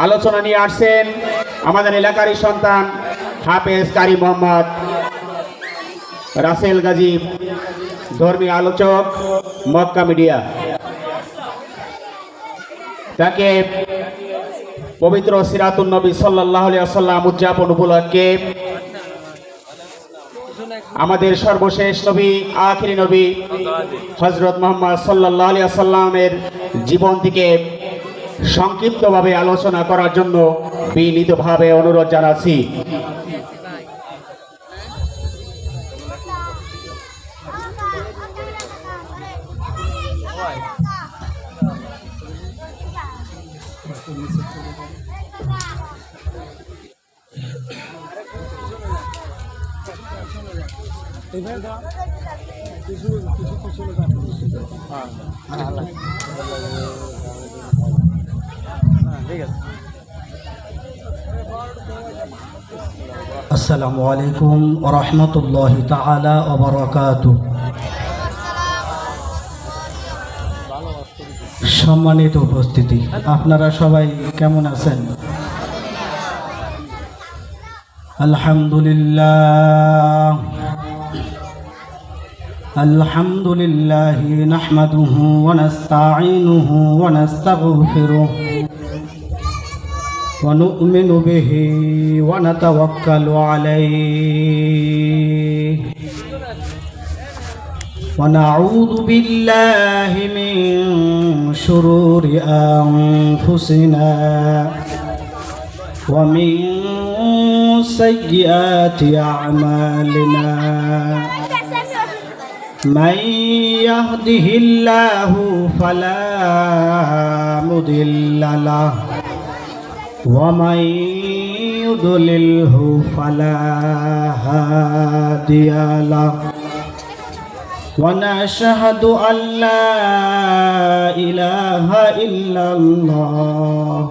আলোচনা নিয়ে আসছেন আমাদের এলাকারই সন্তান হাফেজ কারি মোহাম্মদ রাসেল গাজী, ধর্মীয় আলোচক, মক্কা মিডিয়া। তাকে পবিত্র সিরাতুন নবী সাল্লাল্লাহু আলাইহি ওয়াসাল্লাম উদযাপন উপলক্ষে আমাদের সর্বশেষ নবী, আখিরি নবী হযরত মুহাম্মদ সাল্লাল্লাহু আলাইহি ওয়াসাল্লামের জীবন থেকে সংক্ষিপ্তভাবে আলোচনা করার জন্য বিনীতভাবে অনুরোধ জানাচ্ছি। আসসালামু আলাইকুম ওয়া রাহমাতুল্লাহি তাআলা ওয়া বারাকাতুহু। সম্মানিত উপস্থিতি, আপনারা সবাই কেমন আছেন? আলহামদুলিল্লাহ আলহামদুলিল্লাহ নাহমাদুহু ওয়া নাস্তাঈনুহু ওয়া নাস্তাগফিরুহু ওয়া নু'মিনু বিহি ওয়া নাতাওয়াক্কালু আলাইহি ওয়া নাউযু বিল্লাহি মিন শুরুরি আনফুসিনা ওয়া মিন সাইয়্যাতি আ'মালিনা من يهده الله فلا مضل له ومن يضلله فلا هادي له ونشهد أن لا إله إلا الله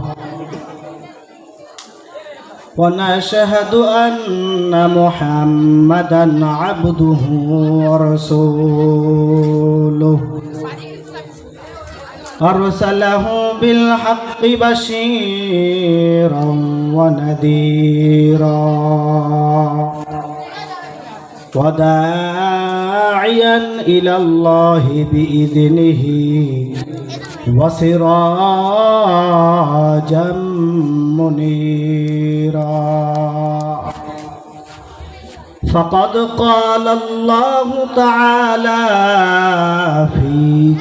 ونشهد أن محمدا عبده ورسوله أرسله بالحق بشيرا ونذيرا وداعيا إلى الله بإذنه وسراجا منيرا فقد قال الله تعالى في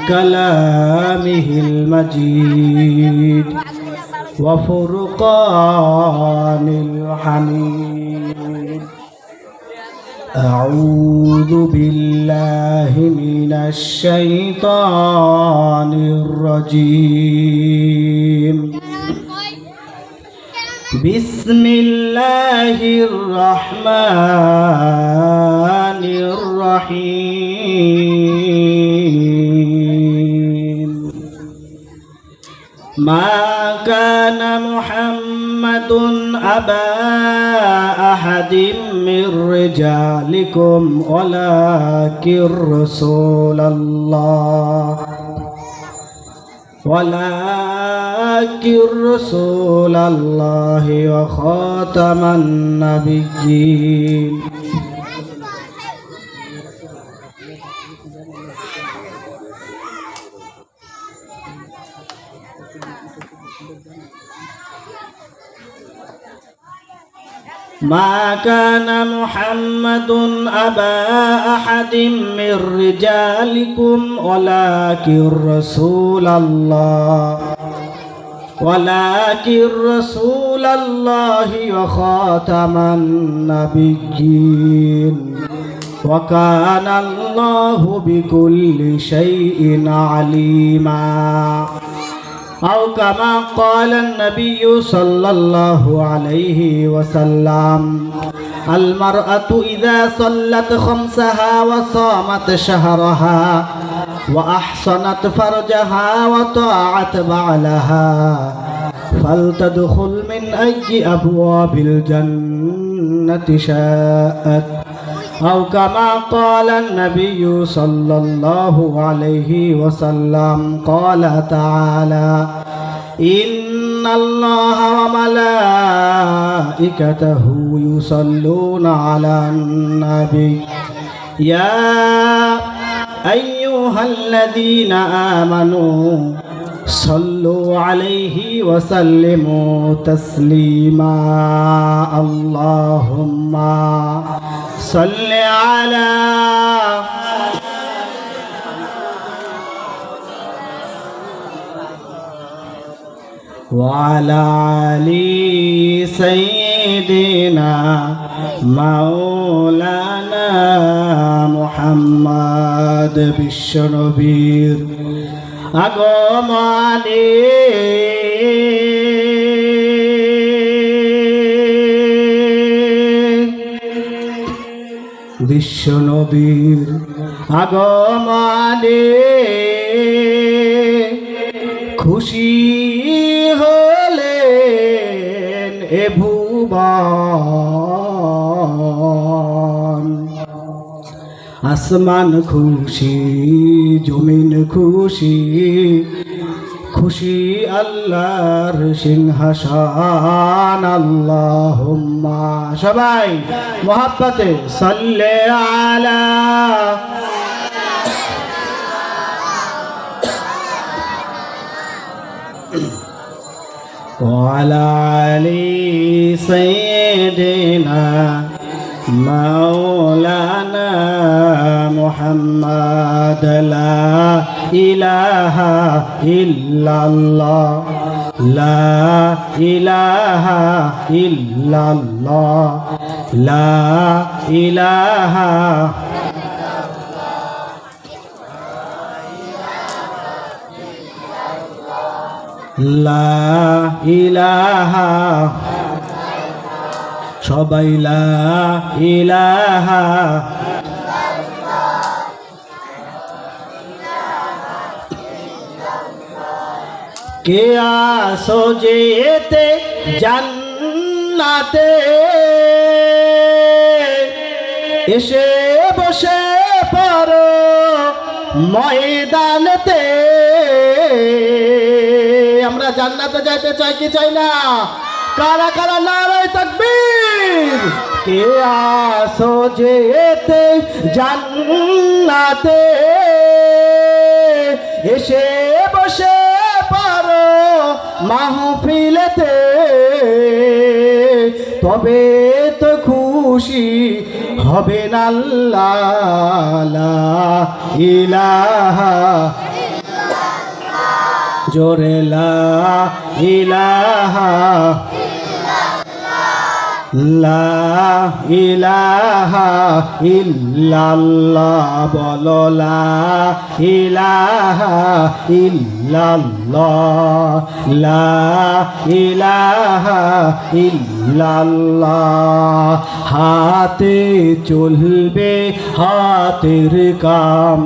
كلامه المجيد وفرقان الحميد أعوذ بالله من الشيطان الرجيم بسم الله الرحمن الرحيم ما كان محمد أبا أحد من رجالكم ولكن رسول الله وخاتم النبيين ما كان محمد أبا أحد من رجالكم ولكن رسول الله وخاتم النبيين وكان الله بكل شيء عليما أو كما قال النبي صلى الله عليه وسلم المرأة إذا صلت خمسها وصامت شهرها وأحصنت فرجها وطاعت بعلها فلتدخل من أي أبواب الجنة شاءت أو كما قال النبي صلى الله عليه وسلم قال تعالى ইন্নাল্লাহা ওয়া মালাইকাতাহু ইউসাল্লুনা আলান নাবী ইয়া আইয়ুহাল্লাযীনা আমানু সাল্লু আলাইহি ওয়া সাল্লিমু তাসলিমা আল্লাহুম্মা সাল্লি আলা وعلى آل سيدنا مولانا محمد বিশ্বনবীর আগমনে বিশ্বনবীর আগমনে খুশি হলেন এ ভুবন আসমান খুশি জমিন খুশি খুশি আল্লাহর সিংহাসন আল্লাহুম্মা সবাই মহব্বতে সাল্লি আলা وعلى آل سيدنا مولانا محمد لا إله إلا الله لا إله إلا الله لا إله লা ইলাহা সবাই লা ইলাহা কে আসো যেতে জান্নাতে এসে বসে পড়ো ময়দানেতে আমরা জান্নাতে যাইতে চাই কি চাই না কারা কারা নারায়ে তাকবীর কে আসো যেতে জান্নাতে এসে বসে পড়ো মাহফিলেতে তবে তো খুশি হবেন আল্লাহ লা ইলাহা জোরে লা ইলাহা লা ইলাহা ইল্লাল্লাহ বলো লা ইলাহা ইল্লাল্লাহ লা ইলাহা ইল্লাল্লাহ হাতে চলবে হাতের কাম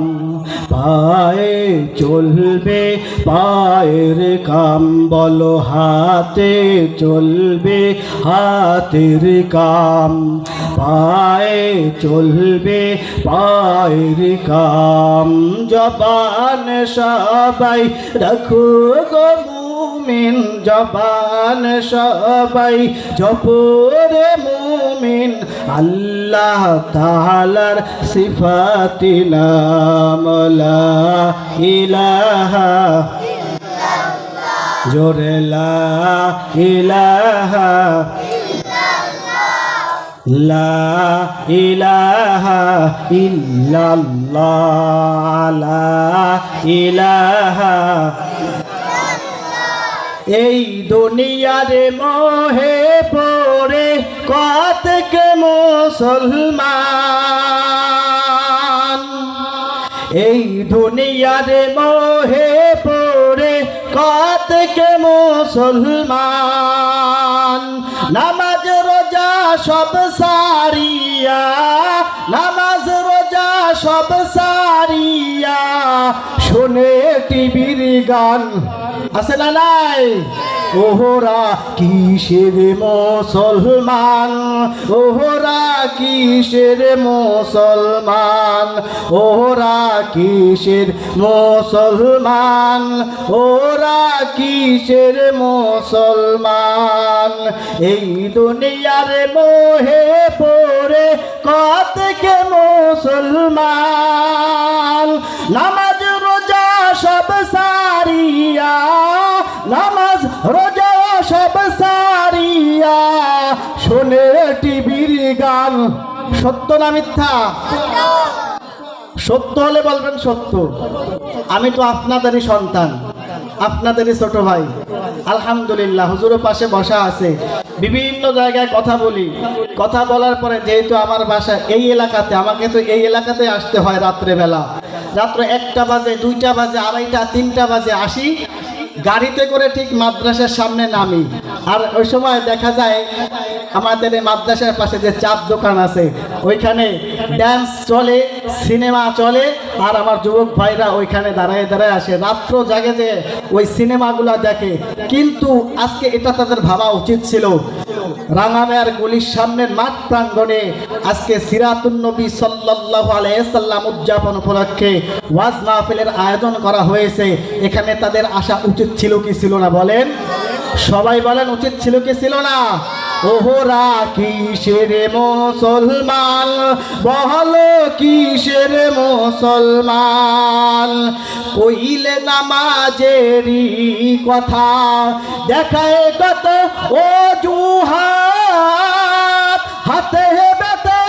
পায়ে চলবে পায়ের কাম বলো হাতে চলবে হাতের কাম পায়ে চলবে পায়ের কাম জবান সবাই রাখো গো মুমিন জবান সবাই জপরে মুমিন আল্লাহ তাআলার সিফাতি নাম লা ইলাহা ইল্লাল্লাহ জোরে লা ইলাহা লা ইলাহা ইল্লাল্লাহ লা ইলাহা এই দুনিয়ার মোহে পড়ে কতক মুসলমান এই দুনিয়ার মোহে পড়ে কতক মুসলমান নামাজ রোজা সব সারিয়া নামাজ রোজা সব সারিয়া শুনে টিভির গান আছে না নাই ওহরা কিসের মুসলমান, ওহরা কিসের মুসলমান, ওহরা কিসের মুসলমান, ওরা কিসের মুসলমান। এই দুনিয়ার মোহে পড়ে কতকে মুসলমান, নামাজ রোজা সব সারিয়া, নামাজ রোজা সব সারিয়া শোনে টিভির গান। সত্য না মিথ্যা? সত্য হলে বলবেন সত্য। আমি তো আপনাদেরই সন্তান, আপনাদেরই ছোট ভাই। আলহামদুলিল্লাহ হুজুরের পাশে বসা আছে, বিভিন্ন জায়গায় কথা বলি। কথা বলার পরে যেহেতু আমার বাসা এই এলাকাতে, আমাকে তো এই এলাকাতে আসতে হয় রাত্রেবেলা। রাত্র 1টা বাজে, 2টা বাজে, 2:30, 3টা বাজে আসি, গাড়িতে করে ঠিক মাদ্রাসার সামনে নামি। আর ওই সময় দেখা যায় আমাদের এই মাদ্রাসার পাশে যে চাপ দোকান আছে ওইখানে ড্যান্স চলে, সিনেমা চলে, আর আমার যুবক ভাইরা ওইখানে দাঁড়ায় দাঁড়ায় আসে, রাত্র জাগে যে ওই সিনেমাগুলো দেখে। কিন্তু আজকে এটা তাদের ভাবা উচিত ছিল, রাঙামায়ার গলির সামনের মাঠ প্রাঙ্গণে আজকে সিরাতুন নবী সাল্লাল্লাহু আলাইহি সাল্লাম উদযাপন উপলক্ষে ওয়াজ মাহফিলের আয়োজন করা হয়েছে। এখানে তাদের আসা উচিত ছিল কি ছিল না বলেন? সবাই বলেন উচিত ছিল কি ছিল না? ওহরা কিসের মুসলমান, বহল কিসের মুসলমান, কইলে নামাজেরই কথা দেখায় কত অজুহাত, হাতে বেতে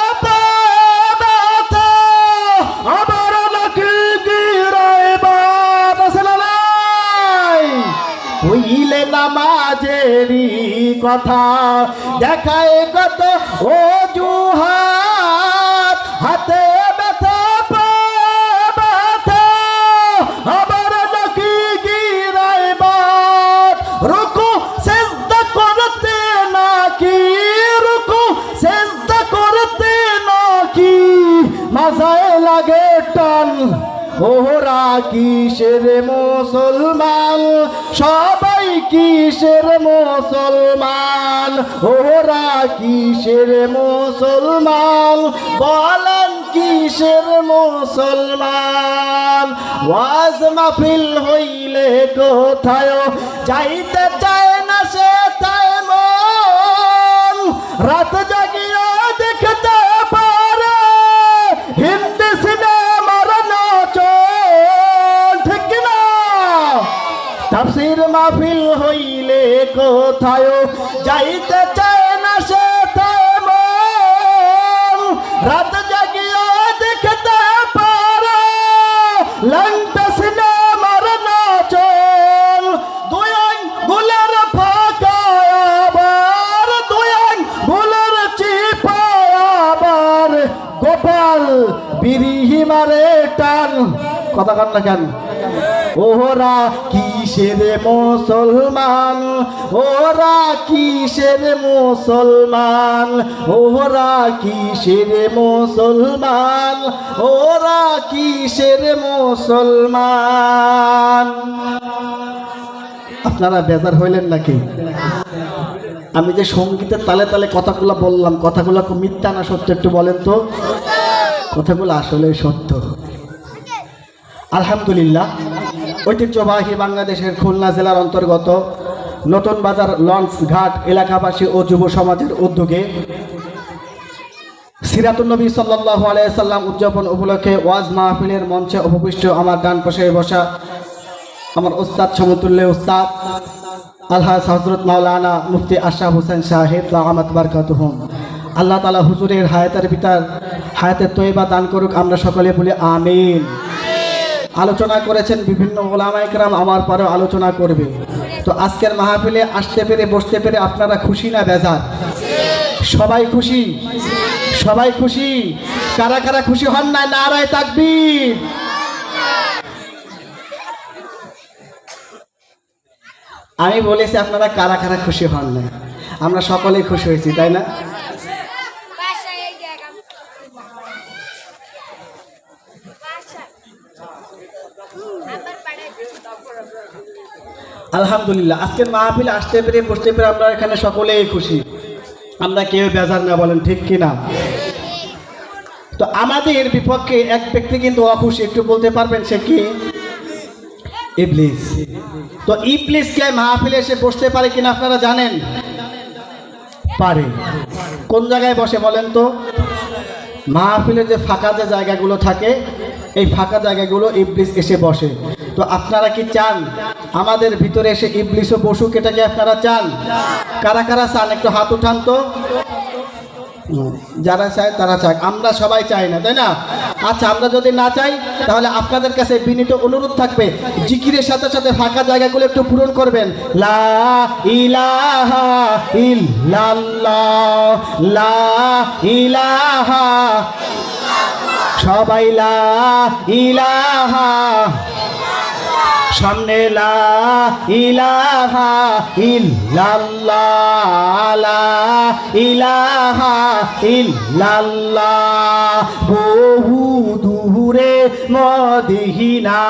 আবার নাকি গিরায় বাদ আছে না নাই? কইলে নামাজেরই কথা দেখায় কত অজুহাত, হাতে ব্যথা ব্যথা আবার নাকি গিরায় বাদ, রুকু সেজদা করতে নাকি, রুকু সেজদা করতে নাকি মাজায় লাগে টান। ওহরা কিসের মুসলমান, সবাই কিসের মুসলমান, ওহরা কিসের মুসলমান, বলেন কিসের মুসলমান। ওয়াজ মাহফিল হইলে কোথায় যাইতে চায় না সে তাই মন, রাত জাগিয়া দেখতে পারে হিন্দি সিনেমার নাচন, ঠিক না? তাফসীর মাহফিল হইলে কোথায় যাইতে চায় না সে তাই মন, রাত জাগিয়া দেখতে পারে লঙ্কা সিনেমার নাচন। দুই আঙ্গুলের ফাঁকা আবার, দুই আঙ্গুলের চিপা আবার, গোপাল বিরিহি মারে টান। কথা কন না কেন? ওরা কিসের মুসলমান, ওরা কিসের মুসলমান, ওরা কিসের মুসলমান, ওরা কিসের মুসলমান। আপনারা বেজার হইলেন নাকি? আমি যে সঙ্গীতের তালে তালে কথাগুলো বললাম, কথাগুলো মিথ্যা না সত্য একটু বলেন তো? কথাগুলো আসলে সত্য। আলহামদুলিল্লাহ, ঐতিহ্যবাহী বাংলাদেশের খুলনা জেলার অন্তর্গত নতুন বাজার লঞ্চ ঘাট এলাকাবাসী ও যুব সমাজের উদ্যোগে সিরাতুন নবী সাল্লাল্লাহু আলাইহি সাল্লাম উদযাপন উপলক্ষে ওয়াজ মাহফিলের মঞ্চে উপবিষ্ট আমার ডান পাশে বসা আমার ওস্তাদ সমতুল্য ওস্তাদ আলহাজ হযরত মাওলানা মুফতি আশরাফ হোসেন সাহেব দামাত বারকাতুহুম। আল্লাহ তাআলা হুজুরের হায়াতের পিতার হায়াতের তয়্যিবা দান করুক, আমরা সকলে বলি আমিন। আলোচনা করেছেন বিভিন্ন ওলামায়ে কেরাম, আমার পরেও আলোচনা করবে। তো আজকের মাহফিলে আসতে পেরে বসতে পেরে আপনারা খুশি না বেজার? সবাই খুশি? সবাই খুশি? কারা কারা খুশি হন না? নারায়ে তাকবীর। আমি বলেছি আপনারা কারা কারা খুশি হন না? আমরা সকলেই খুশি হয়েছি, তাই না? আলহামদুলিল্লাহ, আজকের মাহফিল আসতে পেরে বসতে পেরে আমরা এখানে সকলেই খুশি, আমরা কেউ বেজার না, বলেন ঠিক কিনা? তো আমাদের বিপক্ষে এক ব্যক্তি কিন্তু অখুশি, একটু বলতে পারবেন সে কি? ইবলিস। তো ইবলিসকে মাহফিলে এসে বসতে পারে কিনা আপনারা জানেন? পারে। কোন জায়গায় বসে বলেন তো? মাহফিলের যে ফাঁকা যে জায়গাগুলো থাকে, এই ফাঁকা জায়গাগুলো ইবলিস এসে বসে। তো আপনারা কি চান আমাদের ভিতরে এসে ইবলিসও বসুক? এটা কি আপনারা চান? কারা কারা চান একটু হাত উঠান তো। যারা চায় তারা চায়, আমরা সবাই চাই না, তাই না? আচ্ছা, আমরা যদি না চাই তাহলে আপনাদের কাছে বিনীত অনুরোধ থাকবে, জিকিরের সাথে সাথে ফাঁকা জায়গাগুলো একটু পূরণ করবেন। লা ইলাহা ইল্লাল্লাহ, লা ইলাহা, সবাই লা ইলাহা, সামনে লা ইলাহা ইল্লাল্লাহ, লা ইলাহা ইল্লাল্লাহ। বহু দূরে মদিনা,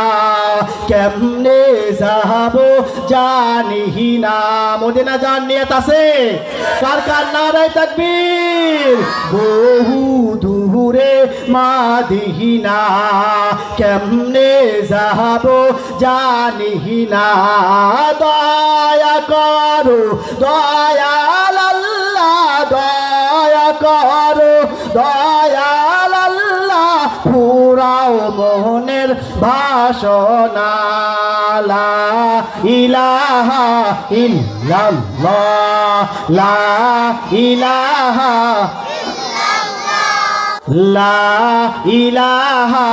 কেমনে যাবো জানিহি না। মদিনা যান নিয়ত আছে? কার কার নারায়ে তাকবীর। বহু দূরে মদিনা, কেমনে যাবো জানিহি না। দয়া করো দয়াল আল্লাহ, দয়া করো দয়াল আল্লাহ, পুরাও মনের বাসনা। লা ইলাহা ইল্লাল্লাহ, লা ইলাহা, লা ইলাহা,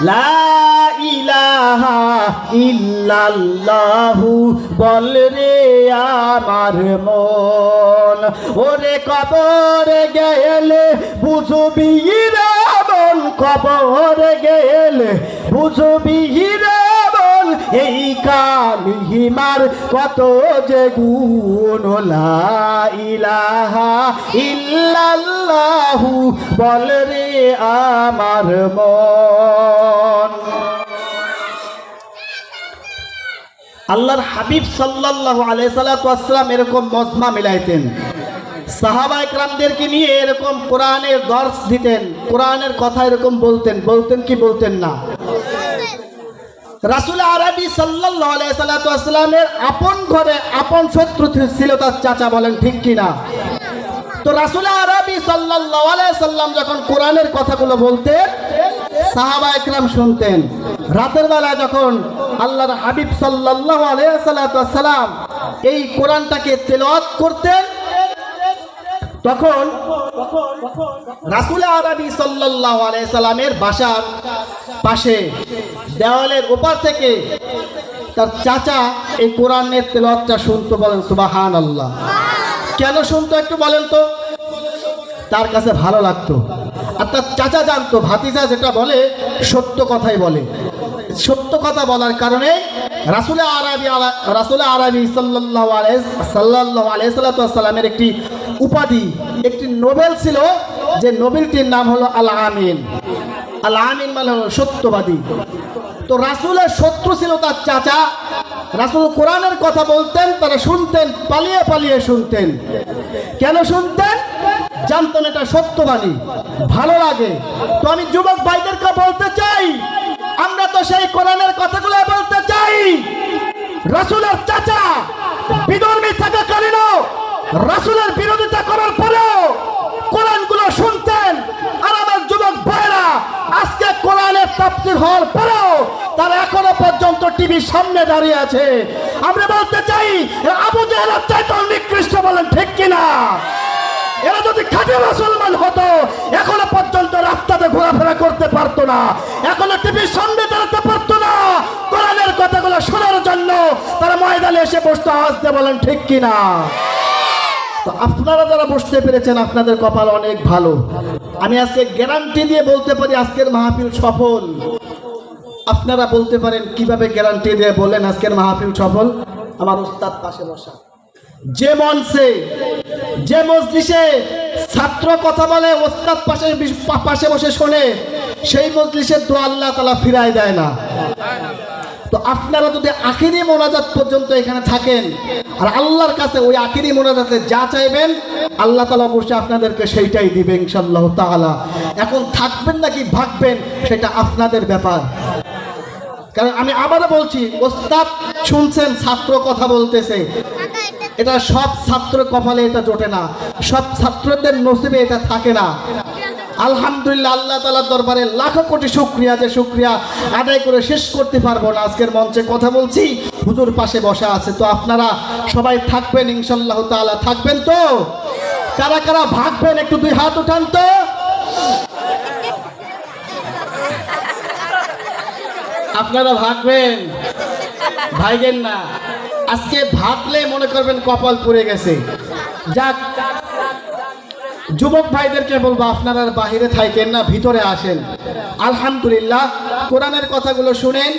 লা ইলাহা ইল্লাল্লাহু বল রে আমার মন। ওরে কবরে গেলে বুঝবি রে মন, কবরে গেলে বুঝবি রে মন, এই কালিমার কত যে গুণ। লা ইলাহা ইল্লাল্লাহু বল রে আমার মন। আল্লাহর হাবিব সাল্লাল্লাহু আলাইহি সাল্লাম এরকম মজমা মিলাইতেন, সাহাবায়ে কেরামদেরকে নিয়ে এরকম কোরআনের দর্স দিতেন, কোরআনের কথা এরকম বলতেন। বলতেন কি বলতেন না? রাসূল আরবি সাল্লাল্লাহু আলাইহি সাল্লামের আপন ঘরে আপন শত্রু ছিল তার চাচা, বলেন ঠিক কিনা? তো রাসূল আরবি সাল্লাল্লাহু আলাইহি সাল্লাম যখন কোরআনের কথাগুলো বলতেন, সাহাবায়ে কেরাম শুনতেন। রাতের বেলা যখন আল্লাহর হাবিব সাল্লাল্লাহু আলাইহি সাল্লাম এই কোরআনটাকে তেলাওয়াত করতেন, তখন রাসূল আরবি সাল্লাল্লাহু আলাইহি সাল্লামের বাসার পাশে দেওয়ালের ওপার থেকে তার চাচা এই কোরআনের তেলাওয়াতটা শুনতো, বলেন সুবহানাল্লাহ। কেন শুনতো একটু বলেন তো? তার কাছে ভালো লাগতো, আর তার চাচা জানতো ভাতিজা যেটা বলে সত্য কথাই বলে। সত্য কথা বলার কারণে রাসূল আরবি সাল্লাল্লাহু আলাইহি সাল্লামের একটি উপাধি, একটি নোবেল ছিল, যে নোবেলটির নাম হলো আল আমিন। আল আমিন মানে হলো সত্যবাদী। তো রাসূলের শত্রু ছিল তার চাচা। রাসূল কোরআনের কথা বলতেন, তারা শুনতেন, পালিয়ে পালিয়ে শুনতেন। কেন শুনতেন? জানতেন এটা সত্যবাদী, ভালো লাগে। তো আমি যুবক ভাইদেরকে বলতে চাই, আমরা তো সেই কোরআনের কথাগুলো বলতে চাই। রাসূলের চাচা বিধর্মী থাকাকালীনও, রাসূলের বিরোধিতা করার পরেও কোরআনগুলো শুনতেন। আর আমার যুবক ভাইরা আজকে কোরআনের তাফসীর হওয়ার পরেও তারা এখনো পর্যন্ত টিভির সামনে দাঁড়িয়ে আছে। আমরা বলতে চাই, আবু জেহেলের চাইতেও নিকৃষ্ট, বলেন ঠিক কিনা? এরা যদি খাঁটি মুসলমান হতো এখনো পর্যন্ত রাস্তাতে ঘোরাফেরা করতে পারতো না, এখনো টিভির সামনে দাঁড়াতে পারতো না। কোরআনের কথাগুলো শোনার জন্য তারা ময়দানে এসে বসতো, আওয়াজ দিয়ে বলেন ঠিক কিনা? তো আপনারা যারা বসতে পেরেছেন, আপনাদের কপাল অনেক ভালো। আমি আজকে গ্যারান্টি দিয়ে বলতে পারি আজকের মাহফিল সফল। আপনারা বলতে পারেন কিভাবে গ্যারান্টি দিয়ে বলেন আজকের মাহফিল সফল? আমার উস্তাদ পাশে বসা, যে মঞ্চে যে মজলিসে ছাত্র কথা বলে ওস্তাদ পাশে বসে শোনে, সেই মজলিসের দোয়া আল্লাহ তাআলা ফিরায় দেয় না। তো আপনারা যদি আখিরি মোনাজাত পর্যন্ত এখানে থাকেন আর আল্লাহর কাছে ওই আখিরি মোনাজাতে যা চাইবেন আল্লাহ তাআলা অবশ্যই আপনাদেরকে সেইটাই দিবে ইনশাআল্লাহ তাআলা। এখন থাকবেন নাকি ভাগবেন সেটা আপনাদের ব্যাপার। কারণ আমি আবারও বলছি, ওস্তাদ শুনছেন ছাত্র কথা বলতেছে, এটা সব ছাত্র কপালে এটা জোটে না, সব ছাত্রদের নসিবে এটা থাকে না। আলহামদুলিল্লাহ, আল্লাহ তাআলার দরবারে লাখো কোটি শুকরিয়া, যে শুকরিয়া আদায় করে শেষ করতে পারবো না। আজকের মঞ্চে কথা বলছি, হুজুর পাশে বসা আছে, তো আপনারা সবাই থাকবেন ইনশাআল্লাহ তাআলা। থাকবেন তো? কারা কারা ভাগবেন একটু দুই হাত উঠান তো। আপনারা ভাগবেন, ভাইগেন না। আজকে ভাগলে মনে করবেন কপাল পুড়ে গেছে। যাক, যুবক ভাইদেরকে বলবো আপনারা বাহিরে থাকেন না, ভিতরে আসেন। আলহামদুলিল্লাহ, কোরআনের কথাগুলো শুনেন,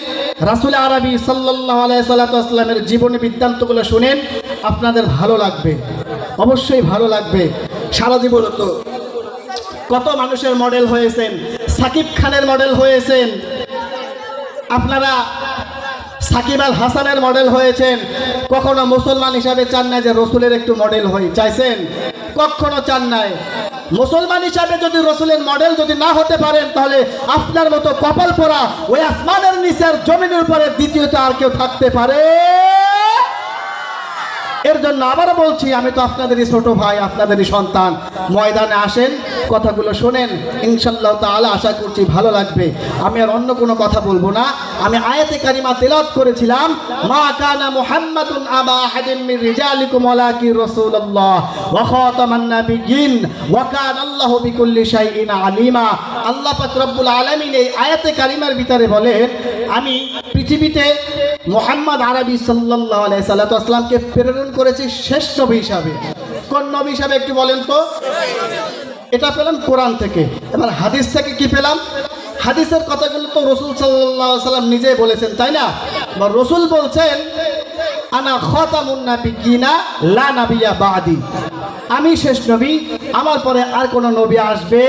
রাসূল আরবি সাল্লাল্লাহু আলাইহি সাল্লামের জীবনী বৃত্তান্তগুলো শুনেন, আপনাদের ভালো লাগবে, অবশ্যই ভালো লাগবে। সারা জীবন তো কত মানুষের মডেল হয়েছেন, সাকিব খানের মডেল হয়েছেন, আপনারা সাকিব আল হাসানের মডেল হয়েছেন। কখনো মুসলমান হিসাবে চান না যে রসুলের একটু মডেল হই, চাইছেন? কখনো চান নাই। মুসলমান হিসাবে যদি রসুলের মডেল যদি না হতে পারেন, তাহলে আপনার মতো কপাল পোড়া ওই আসমানের নিচে আর জমিনের উপরে দ্বিতীয়ত আর কেউ থাকতে পারে? এর জন্য আবারও বলছি, আমি তো আপনাদেরই ছোট ভাই, আপনাদেরই সন্তান। ময়দানে আসেন, কথাগুলো শোনেন, ইনশাআল্লাহ তাআলা আশা করছি ভালো লাগবে। আমি আর অন্য কোনো কথা বলবো না। আমি আয়াতে কারিমা তেলাওয়াত করেছিলাম, মা কানা মুহাম্মাদুন আবা আহাদিন মির রিজালিকুম ওয়ালাকিন রাসূলুল্লাহ ওয়া খাতামান নাবিয়্যিন ওয়া কানা আল্লাহু বিকুল্লি শাইইন আলিমা। আল্লাহ পাক রব্বুল আলামিন এই আয়াতে কারিমার ভিতরে বলেন, আমি পৃথিবীতে মুহাম্মদ আরবি সাল্লাল্লাহু আলাইহি সাল্লামকে প্রেরণ করেছি শেষ নবী হিসাবে। কোন নবী হিসাবে একটু বলেন তো? এটা পেলাম কোরআন থেকে। এবার হাদিস থেকে কি পেলাম? হাদিসের কথাগুলো তো রসুল সাল্লাল্লাহু আলাইহি সাল্লাম নিজেই বলেছেন, তাই না? বা রসুল বলছেন, আনা খাতামুন নাবিয়্যিনা লা নাবিয়্যা বাদি, আমি শেষ নবী, আমার পরে আর কোন নবী আসবে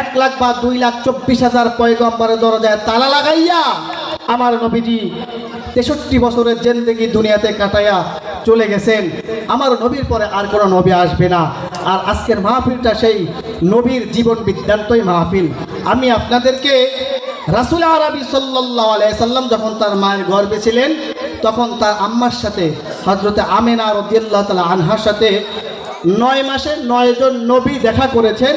1,00,000 বা 2,24,000 পয়গম্বরের দরজায় তালা লাগাইয়া আমার নবীজি 63 বছরের জিন্দেগি দুনিয়াতে কাটাইয়া চলে গেছেন। আমার নবীর পরে আর কোনো নবী আসবে না। আর আজকের মাহফিলটা সেই নবীর জীবন বৃত্তান্তই মাহফিল। আমি আপনাদেরকে রাসূল আরবি সাল্লাল্লাহু আলাইহি সাল্লাম যখন তার মায়ের গর্ভে ছিলেন, তখন তার আম্মার সাথে হযরতে আমিনা রাদিয়াল্লাহু তাআলা আনহার সাথে 9 মাসে 9 জন নবী দেখা করেছেন।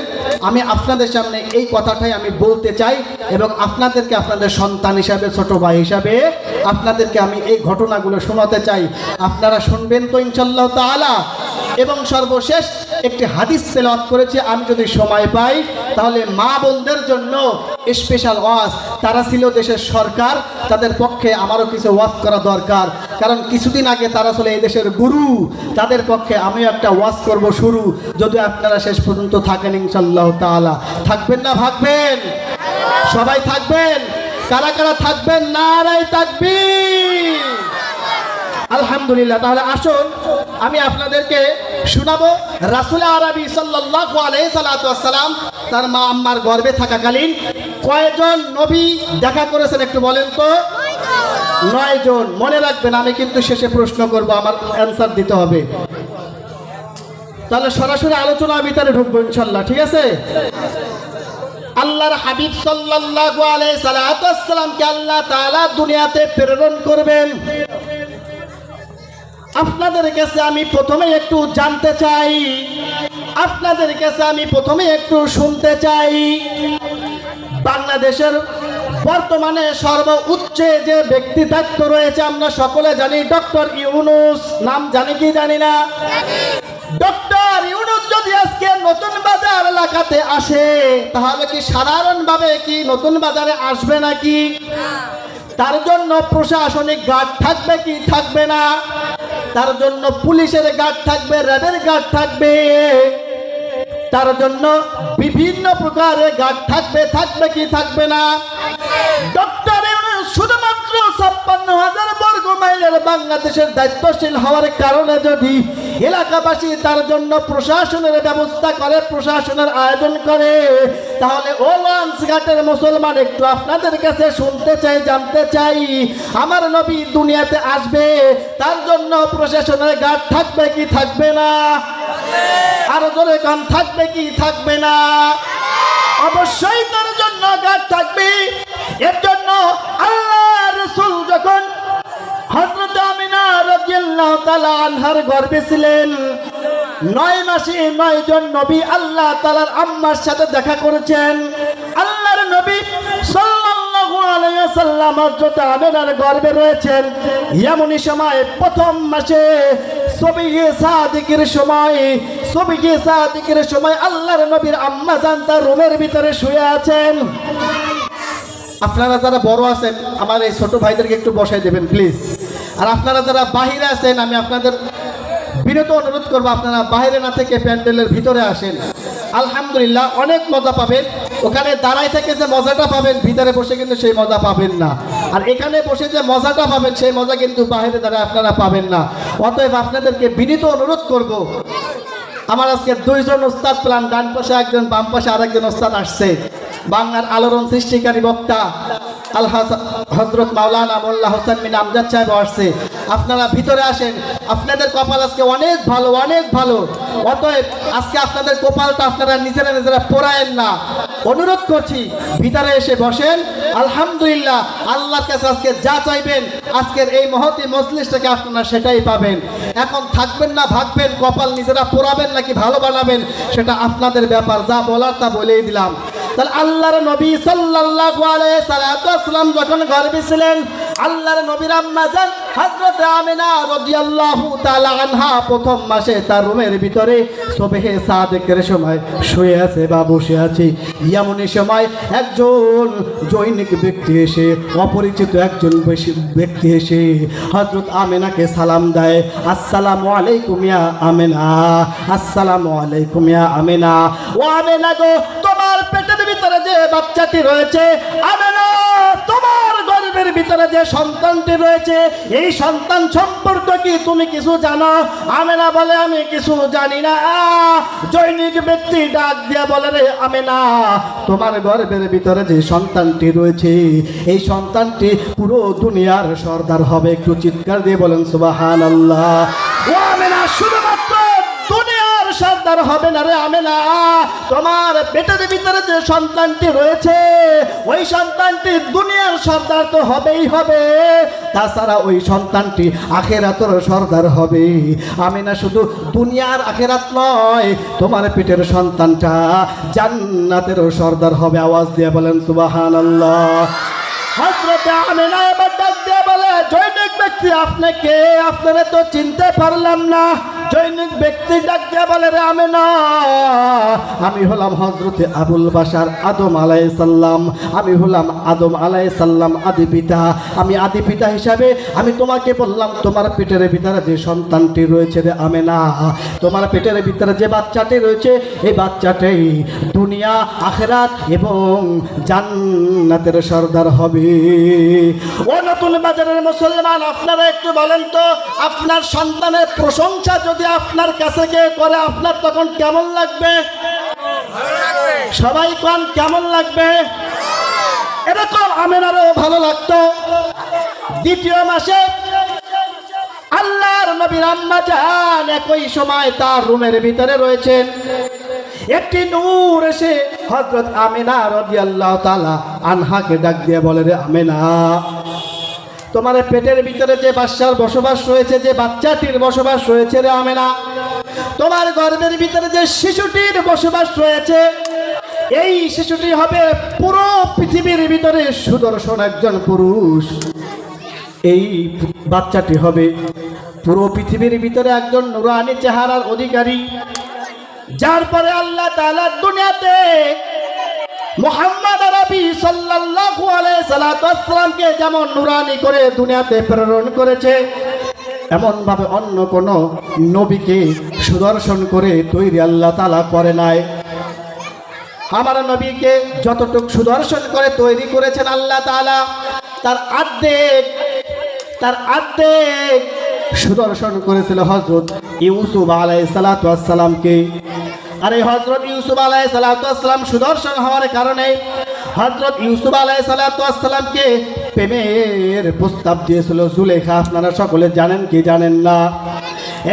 আমি আপনাদের সামনে এই কথাটাই আমি বলতে চাই, এবং আপনাদেরকে আপনাদের সন্তান হিসাবে, ছোট ভাই হিসাবে আপনাদেরকে আমি এই ঘটনাগুলো শোনাতে চাই। আপনারা শুনবেন তো ইনশাআল্লাহ তাআলা। এবং সর্বশেষ একটি হাদিস তেলাওয়াত করেছি, আমি যদি সময় পাই তাহলে মা বোনদের জন্য স্পেশাল ওয়াজ। তারা ছিল দেশের সরকার, তাদের পক্ষে আমারও কিছু ওয়াজ করা দরকার, কারণ কিছুদিন আগে তারা ছিল এই দেশের গুরু। তাদের পক্ষে আমিও একটা ওয়াজ করব শুরু, যদি আপনারা শেষ পর্যন্ত থাকেন ইনশাআল্লাহ তাআলা। থাকবেন না ভাগবেন? সবাই থাকবেন? কারা কারা থাকবেন? নারায়ে তাকবীর। আলহামদুলিল্লাহ। তাহলে আসুন আমি আপনাদেরকে শোনাবো রাসূল আরবি সাল্লাল্লাহু আলাইহি সাল্লাম তার মা আম্মার গর্ভে থাকাকালীন কয়জন নবী দেখা করেছেন একটু বলেন তো? 9 জন। মনে রাখবেন, আমি কিন্তু শেষে প্রশ্ন করব, আমার অ্যানসার দিতে হবে। তাহলে সরাসরি আলোচনার ভিতরে ঢুকবো ইনশাআল্লাহ, ঠিক আছে? আল্লাহর হাবিব সাল্লাল্লাহু আলাইহি সাল্লামকে আল্লাহ তাআলা দুনিয়াতে প্রেরণ করবেন। আপনাদের কাছে আমি প্রথমে একটু জানতে চাই, আপনাদের কাছে আমি প্রথমে একটু শুনতে চাই, বাংলাদেশের বর্তমানে সর্বোচ্চে যে ব্যক্তি দায়িত্ব রয়েছে আমরা সকলে জানি, ডক্টর ইউনূস। নাম জানি কি জানি না? ডক্টর ইউনূস যদি আজকে নতুন বাজার এলাকাতে আসে, তাহলে কি সাধারণভাবে কি নতুন বাজারে আসবে নাকি? তার জন্য প্রশাসনিক গার্ড থাকবে কি থাকবে না? তার জন্য পুলিশের গার্ড থাকবে, র্যাবের গার্ড থাকবে, তার জন্য বিভিন্ন প্রকারের গার্ড থাকবে কি থাকবে না? ডক্টর ইউনূস শুধুমাত্র 56,000 বর্গ মাইলের বাংলাদেশের দায়িত্বশীল হওয়ার কারণে যদি এলাকাবাসী তার জন্য প্রশাসনের ব্যবস্থা করে, প্রশাসনের আয়োজন করে, তাহলে ও লঞ্চঘাটের মুসলমান একটু আপনাদের কাছে শুনতে চাই, জানতে চাই, আমার নবী দুনিয়াতে আসবে, তার জন্য প্রশাসনের গার্ড থাকবে কি থাকবে না? আরো জোরে কান, থাকবে কি থাকবে না? অবশ্যই তার জন্য গার্ড থাকবে। এর জন্য আল্লাহ রাসূল যখন হযরত আমিনা রাদিয়াল্লাহু তাআলা আনহার গর্ভে ছিলেন, 9 মাসে 9 জন নবী আল্লাহ তাআলার আম্মার সাথে দেখা করেছেন। আল্লাহর নবী সাল্লাল্লাহু আলাইহি ওয়াসাল্লাম হযরত আমিনার গর্ভে রয়েছেন, এমনই সময় প্রথম মাসে সবিয়ে সাদিকের সময় আল্লাহর নবীর আম্মা জান তার রুমের ভিতরে শুয়ে আছেন। আপনারা যারা বড় আছেন আমার এই ছোট ভাইদেরকে একটু বসাই দেবেন প্লিজ। আর আপনারা যারা বাহিরে আছেন আমি আপনাদের বিনীত অনুরোধ করবো, আপনারা বাইরে না থেকে প্যান্ডেলের ভিতরে আসেন। আলহামদুলিল্লাহ অনেক মজা পাবেন। ওখানে দাঁড়াই থেকে যে মজাটা পাবেন ভিতরে বসে কিন্তু সেই মজা পাবেন না, আর এখানে বসে যে মজাটা পাবেন সেই মজা কিন্তু বাইরে দাঁড়ায় আপনারা পাবেন না। অতএব আপনাদেরকে বিনীত অনুরোধ করব, আমার আজকে 2 জন ওস্তাদ প্ল্যান, ডান পাশে একজন, বাম পাশে আরেকজন ওস্তাদ আসছে। বাংলার আলোড়ন সৃষ্টিকারী বক্তা হযরত মাওলানা মোল্লা হোসেন বিন আমজাদ সাহেব আসছে। আপনারা ভিতরে আসেন, আপনাদের কপাল আজকে অনেক ভালো, অনেক ভালো। অতএব আজকে আপনাদের কপালটা আপনারা নিজেরা পোড়ায়েন না, অনুরোধ করছি ভিতরে এসে বসেন। আলহামদুলিল্লাহ আল্লাহর কাছে আজকে যা চাইবেন আজকের এই মহতী মজলিসটাকে আপনারা সেটাই পাবেন। এখন থাকবেন না ভাগবেন, কপাল নিজেরা পোড়াবেন নাকি ভালো বানাবেন সেটা আপনাদের ব্যাপার, যা বলার তা বলেই দিলাম। তাহলে আল্লাহর নবী সাল্লাল্লাহু আলাইহি সাল্লাম যখন গর্ভে ছিলেন, আল্লাহর নবীর আম্মা জান হযরত আমিনা রাদিয়াল্লাহু তাআলা আনহা প্রথম মাসে তার রুমের ভিতরে সুবহে সাদিকের সময় শুয়ে আছে বা বসে আছে। এমনই সময় একজন জৈনিক ব্যক্তি এসে, অপরিচিত একজন ব্যক্তি এসে হযরত আমিনাকে সালাম দেয়, আসসালামু আলাইকুম ইয়া আমিনা, আসসালামু আলাইকুম ইয়া আমিনা। ও আমিনা গো, তোমার পেটের ভিতরে যে বাচ্চাটি রয়েছে, আমিনা তোমার গর্ভের ভিতরে যে সন্তানটি রয়েছে, এই সন্তান সম্পর্কে কি তুমি কিছু জানো? আমিনা বলে আমি কিছু জানি না। জৈনিক ব্যক্তি ডাক দিয়ে বলে, রে আমিনা, তোমার গর্ভের ভিতরে যে সন্তানটি রয়েছে এই সন্তানটি পুরো দুনিয়ার সর্দার হবে। একটু চিৎকার দিয়ে বলেন সুবহানাল্লাহ। ও আমিনা, শুধুমাত্র দুনিয়ার সর্দার হবে না রে আমিনা, তোমার পেটের ভিতরে যে সন্তানটি রয়েছে ওই সন্তানটি দুনিয়ার সর্দার তো হবেই হবে, তাছাড়া ওই সন্তানটি আখিরাতের সর্দার হবে। আমিনা শুধু দুনিয়ার আখিরাত নয়, তোমার পেটের সন্তানটা জান্নাতেরও সর্দার হবে। আওয়াজ দিয়ে বলেন সুবহানাল্লাহ। হযরত আমিনা এবার ডাক দিয়ে বলে, জৈনিক ব্যক্তি আপনি কে? আপনারা তো চিনতে পারলাম না। জৈনিক ব্যক্তি ডাক দিয়ে বলে, রে আমিনা, আমি হলাম হযরতে আবুল বাশার আদম আলাইহিস সালাম, আমি হলাম আদম আলাইহিস সালাম আদি পিতা। আমি আদি পিতা হিসাবে আমি তোমাকে বললাম তোমার পেটের ভিতরে যে সন্তানটি রয়েছে রে আমিনা, তোমার পেটের ভিতরে যে বাচ্চাটি রয়েছে এই বাচ্চাটি দুনিয়া আখিরাত এবং জান্নাতের সর্দার হবে। ও নতুন বাজারের মুসলমান, আপনারা একটু বলেন তো, আপনার সন্তানের প্রশংসা যদি আপনার কাছে কে করে আপনার তখন কেমন লাগবে? সবাই কোন কেমন লাগবে? এরকম আমিনারও ভালো লাগতো। দ্বিতীয় মাসে আল্লাহর নবীর আম্মা জান একই সময় তার রুমের ভিতরে রয়েছেন। একটি নূর এসে হযরত আমিনা রাদিয়াল্লাহু তাআলা আনহাকে ডাক দিয়ে বলে, রে আমিনা, তোমার পেটের ভিতরে যে বাচ্চার বসবাস রয়েছে, যে বাচ্চাটির বসবাস রয়েছে রে আমিনা, তোমার গর্ভের ভিতরে যে শিশুটির বসবাস রয়েছে এই শিশুটি হবে পুরো পৃথিবীর ভিতরে সুদর্শন একজন পুরুষ। এই বাচ্চাটি হবে পুরো পৃথিবীর ভিতরে একজন নুরানি চেহারার অধিকারী, যার পরে আল্লাহ তাআলা দুনিয়াতে মুহাম্মদ আরবি সাল্লাল্লাহু আলাইহি সাল্লামকে যেমন নুরানি করে দুনিয়াতে প্রেরণ করেছে, এমন ভাবে অন্য কোন নবীকে সুদর্শন করে তৈরি আল্লাহ তাআলা করে নাই। আমার নবীকে যতটুকু সুদর্শন করে তৈরি করেছেন আল্লাহ তাআলা, তার অর্ধেক সুদর্শন করেছিল হযরত ইউসুফ আলাইহিস সালাতু ওয়াস সালামকে। আর এই হযরত ইউসুফ আলাইহিস সালাতু ওয়াস সালাম সুদর্শন হওয়ার কারণে হযরত ইউসুফ আলাইহিস সালাতু ওয়াস সালামকে প্রেমের প্রস্তাব দিয়েছিল জুলেখা। আপনারা সকলে জানেন কি জানেন না?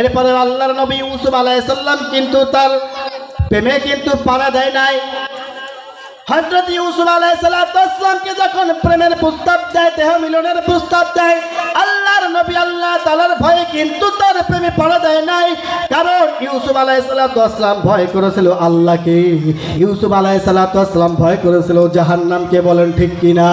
এরপরে আল্লাহর নবী ইউসুফ আলাইহিস সালাম কিন্তু তার প্রেমে কিন্তু পাড়া দেয় নাই। হযরত ইউসুফ আলাইহিস সালাতু ওয়াস সালামকে যখন প্রেমের প্রস্তাব দেয়, দেহ মিলনের প্রস্তাব দেয়, আল্লাহর নবী আল্লাহ তাআলার ভয়ে কিন্তু তার প্রেমে পাড়া দেয় নাই। কারণ ইউসুফ আলাইহিস সালাতু ওয়াস সালাম ভয় করেছিল আল্লাহকে, ইউসুফ আলাইহিস সালাতু ওয়াস সালাম ভয় করেছিল জাহান্নামকে। বলেন ঠিক কিনা?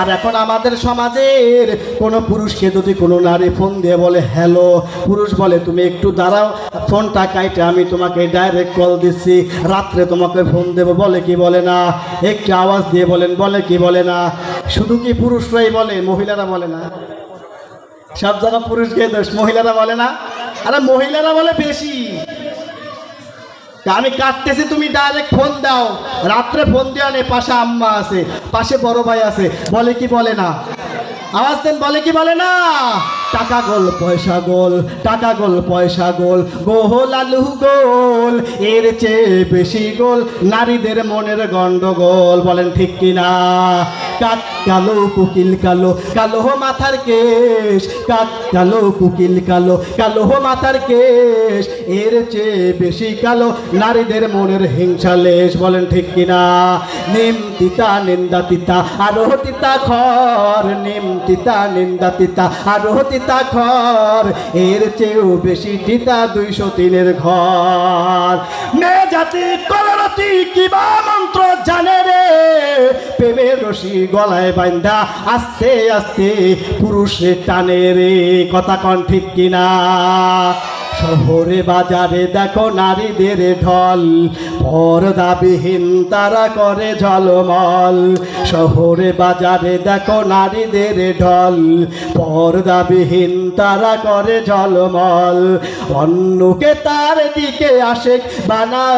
আর এখন আমাদের সমাজের কোনো পুরুষকে যদি কোনো নারী ফোন দিয়ে বলে হ্যালো, পুরুষ বলে তুমি একটু দাঁড়াও, ফোনটা কাইটে আমি তোমাকে ডাইরেক্ট কল দিচ্ছি, রাত্রে তোমাকে ফোন দেবো, বলে কি বলে না? একটু আওয়াজ দিয়ে বলেন, বলে কি বলে না? শুধু কি পুরুষরাই বলে, মহিলারা বলে না? সব জায়গা পুরুষকে দোষ, মহিলারা বলে না? আরে মহিলারা বলে বেশি। আমি কাটতেছি, তুমি ডাইরেক্ট ফোন দাও, রাত্রে ফোন দেওয়া নেই, পাশে আম্মা আছে, পাশে বড় ভাই আছে, বলে কি বলে না? আওয়াজ দেন, বলে কি বলে না? টাকা গোল পয়সা গোল, টাকা গোল পয়সা গোল, গোল আলু গোল, এর চেয়ে বেশি গোল নারীদের মনের গন্ডগোল। বলেন ঠিক কিনা? কাক কালো কুকিল কালো, কালো মাথার কেশ, কাক কালো কুকিল কালো, কালো মাথার কেশ, এর চেয়ে বেশি কালো নারীদের মনের হিংসা লেশ। বলেন ঠিক কিনা? নিম তিতা নিন্দা তিতা আরো তিতা খর, নিম তিতা নিন্দা তিতা আরো তিতা খর, এর চেয়েও বেশি তিতা 203-এর ঘর। মেয়ে জাতি কলরতি কিবা মন্ত্র জানে রে, প্রেমের রশি গলায় বাইন্দা আস্তে আস্তে পুরুষে টানে রে। কথা কন ঠিক কিনা? শহরে বাজারে দেখো নারীদের ঢল, পর্দাবিহীন তারা করে ঝলমল। শহরে বাজারে দেখো নারীদের ঢল, পর্দাবিহীন তারা করে ঝলমল। অন্যকে তার দিকে আশেক বানায়,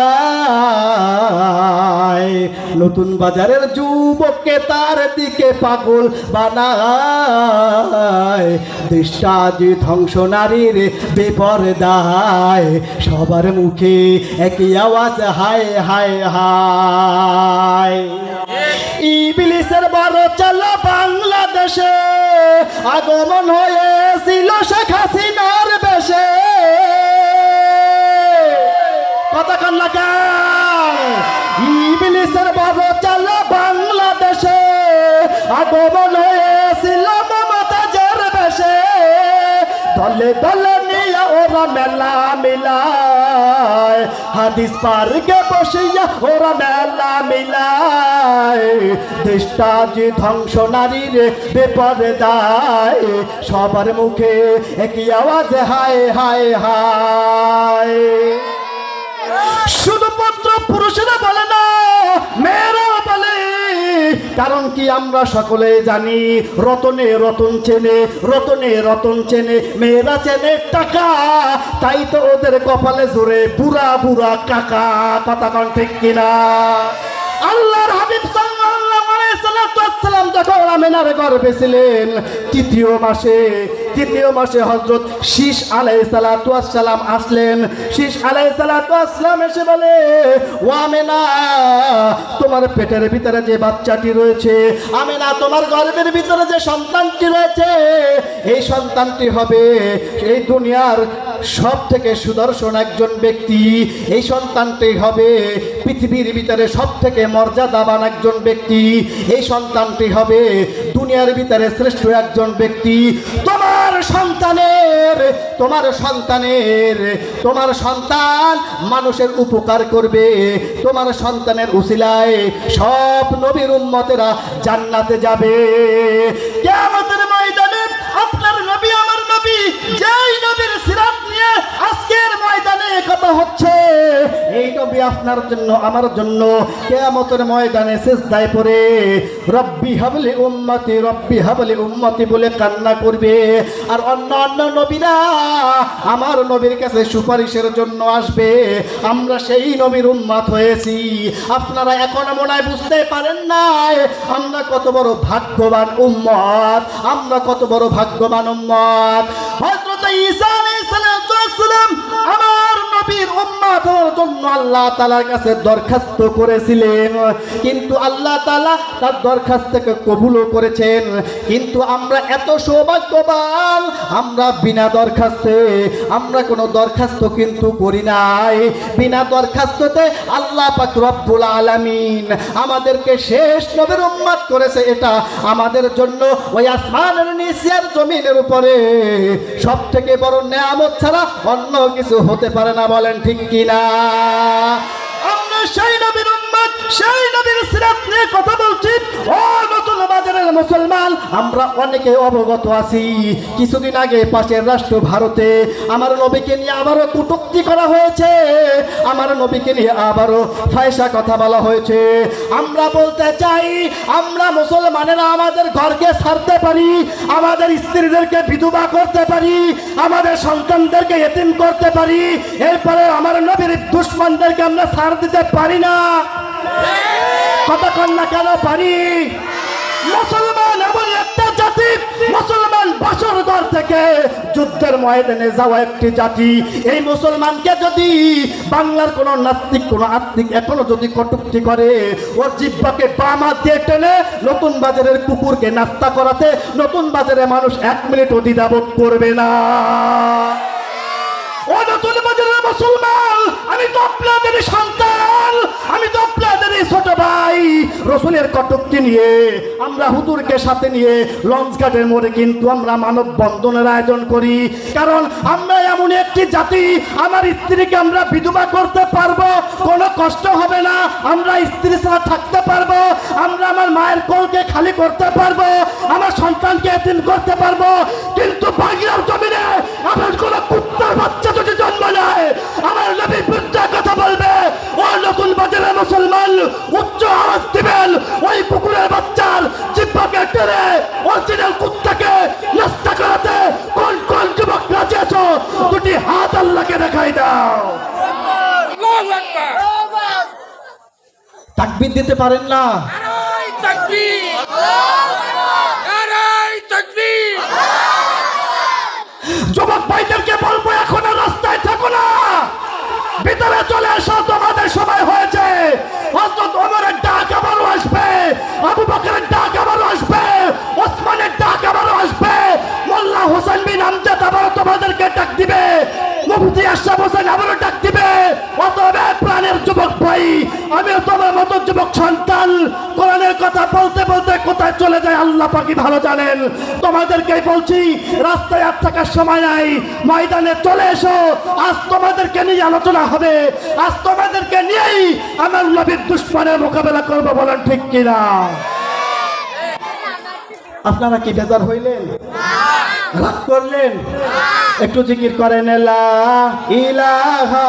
নতুন বাজারের যুবককে তার দিকে পাগল বানায়। দৃষ্টাজি ধ্বংস নারীর বেপরদা, সবার মুখে একই আওয়াজ হায় হায় হায়। ইবলিসের বড় চাল বাংলাদেশে আগমন হয়েছিল শেখ হাসিনার বেশে। কথা কান না কেন? ইবলিসের বড় চাল বাংলাদেশে আগমন হয়েছিল মমতাজের বেশে। দলে দলে নিয়ে ওরা মেলা মিলায়, হাদিস পার্কে বসিয়া ওরা মেলা মিলায়। দেশটাজি ধ্বংস নারীর বেপরদায়, সবার মুখে একই আওয়াজ হায় হায় হায়। শুধুমাত্র পুরুষেরা বলে না, মেয়েরাও বলে। কারণ কি আমরা সকলে জানি রতনে রতন চেনে, রতনে রতন চেনে, মেয়েরা চেনে টাকা, তাই তো ওদের কপালে জোরে বুড়া বুড়া কাকা। কথা কন ঠিক কিনা? আল্লাহর হাবিব সাল্লাল্লাহু আলাইহি সাল্লাম যখন আমিনার গর্ভে ছিলেন, তৃতীয় মাসে হযরত শীশ আলাইহিস সালাম আসলেন। শীশ আলাইহিস সালাম এসে বলে, ও আমিনা, তোমার পেটের ভিতরে যে বাচ্চাটি রয়েছে, আমিনা তোমার গর্ভের ভিতরে যে সন্তানটি রয়েছে, এই সন্তানটি হবে এই দুনিয়ার সব থেকে সুদর্শন একজন ব্যক্তি। এই সন্তানটি হবে পৃথিবীর ভিতরে সব থেকে মর্যাদাবান একজন ব্যক্তি। এই সন্তানটি হবে দুনিয়ার ভিতরে শ্রেষ্ঠ একজন ব্যক্তি। তোমার সন্তান মানুষের উপকার করবে। তোমার সন্তানের উসিলায় সব নবীর উম্মতেরা জান্নাতে যাবে। কিয়ামতের ময়দানে আপনার নবী আমার নবী, যেই নবীর সিরাত নিয়ে আজকের ময়দানে কথা হচ্ছে, এই নবী আপনার জন্য আমার জন্য কিয়ামতের ময়দানে সিজদায় পড়ে রব্বি হাবলি উম্মতি, রব্বি হাবলি উম্মতি বলে কান্না করবে। আর অন্য নবীরা আমার নবীর কাছে সুপারিশের জন্য আসবে। আমরা সেই নবীর উম্মত হয়েছি। আপনারা এখনো মনে হয় বুঝতে পারেন নাই আমরা কত বড় ভাগ্যবান উম্মত, আমরা কত বড় ভাগ্যবান উম্মত। হযরত হযরত ঈসা আলাইহিস সালাম আমার নবীর উম্মত হওয়ার জন্য আল্লাহ তাআলার কাছে দরখাস্ত করেছিলেন, কিন্তু আল্লাহ তাআলা তার দরখাস্তকে কবুলও করেছেন। কিন্তু আমরা এত সৌভাগ্যবান, আমরা বিনা দরখাস্তে আমরা কোনো দরখাস্ত কিন্তু করি নাই। বিনা দরখাস্ততে আল্লাহ পাক রব্বুল আলামিন আমাদেরকে শেষ নবীর উম্মত করেছে। এটা আমাদের জন্য ওই আসমানের নিচে আর জমিনের উপরে সব থেকে বড় নেয়ামত ছাড়া অন্য কিছু হতে পারে না। বলেন ঠিক কিনা? আমরা সেই নবীর উম্মত, সেই নবীর সিরাত নিয়ে কথা বলছি। ও নতুন বাজারের মুসলমান, আমরা অনেকে অবগত আছি। কিছুদিন আগে পাশের রাষ্ট্র ভারতে আমার নবীকে নিয়ে আবারও কটূক্তি করা হয়েছে, আমার নবীকে নিয়ে আবারও ফায়সা কথা বলা হয়েছে। আমরা বলতে চাই, আমরা মুসলমানেরা আমাদের ঘরকে ছাড়তে পারি, আমাদের স্ত্রীদেরকে বিধবা করতে পারি, আমাদের সন্তানদেরকে এতিম করতে পারি, এরপরে আমার নবীর দুশমনদেরকে আমরা ছাড় দিতে পারি না। কতক্ষণ না কেন পারি? মুসলমান এমন একটা জাতি, মুসলমান বাসর ঘর থেকে যুদ্ধের ময়দানে যাওয়া একটি জাতি। এই মুসলমানকে যদি বাংলার কোন নাস্তিক, কোন আস্তিক এখনো যদি কটূক্তি করে, ওর জিহ্বাকে বাম হাত দিয়ে টেনে নতুন বাজারের কুকুরকে নাস্তা করাতে নতুন বাজারে মানুষ 1 মিনিট দ্বিধাবোধ করবে না। ও নতুন বাজারের মুসলমান, আমি তো আপনাদের সন্তান, আমি তো আপনাদের ছোট ভাই। রসুলের কটূক্তি নিয়ে আমরা হুজুরকে সাথে নিয়ে লঞ্চ ঘাটের মোড়ে কিন্তু আমরা মানব বন্ধনের আয়োজন করি, কারণ আমরা এমন একটি জাতি, আমার স্ত্রীকে আমরা বিধবা করতে পারবো, কোনো কষ্ট হবে না, আমরা স্ত্রী ছাড়া থাকতে পারবো, আমরা আমার মায়ের কোলকে খালি করতে পারবো, আমার সন্তানকে এতিম করতে পারবো। কিন্তু বাংলার জমিনে আমার কোন কুত্তার বাচ্চা যদি জন্ম নেয়, আমার নবী বিরুদ্ধে কথা বলবে, ও নতুন বাজারের মুসলমান উচ্চ আওয়াজ দিবেন, ওই কুকুরের বাচ্চার জিহ্বাকে টেনে অরিজিনাল কুত্তাকে নাস্তা করাতে কোন কোন যুবক রাজি আছো? দুটি হাত আল্লাহকে দেখাই দাও। তাকবীর দিতে পারেন না? যুবক ভাইদেরকে বলবো, এখন আর রাস্তায় থাকো না, ভিতরে চলে এসো, তোমাদের সময় হয়েছে। হযরত ওমরের ডাক আবারও আসবে, আবু বকরের ডাক আবারও আসবে, ওসমানের ডাক আবারও আসবে, মোল্লা হোসেন বিন আমজাদ আবারও তোমাদেরকে ডাক দিবে, মুফতি আশরাফ হোসেন আবারও ডাক দিবে। অতএব প্রাণের যুবক ভাই, আমিও তোমার মতো যুবক সন্তান, কোরআনের কথা বলতে বলতে কোথায় চলে যায় আল্লাহ পাকই ভালো জানেন। তোমাদেরকেই বলছি, রাস্তায় আর থাকার সময় নাই, ময়দানে চলে এসো। আজ তোমাদেরকে নিয়ে আলোচনা হবে, আজ তোমাদেরকে নিয়েই আমার নবীর দুশমনের মোকাবেলা করবো। বলেন ঠিক কিনা? আপনারা কি বেজার হইলেন? রাগ করলেন? একটু জিকির করেন, লা ইলাহা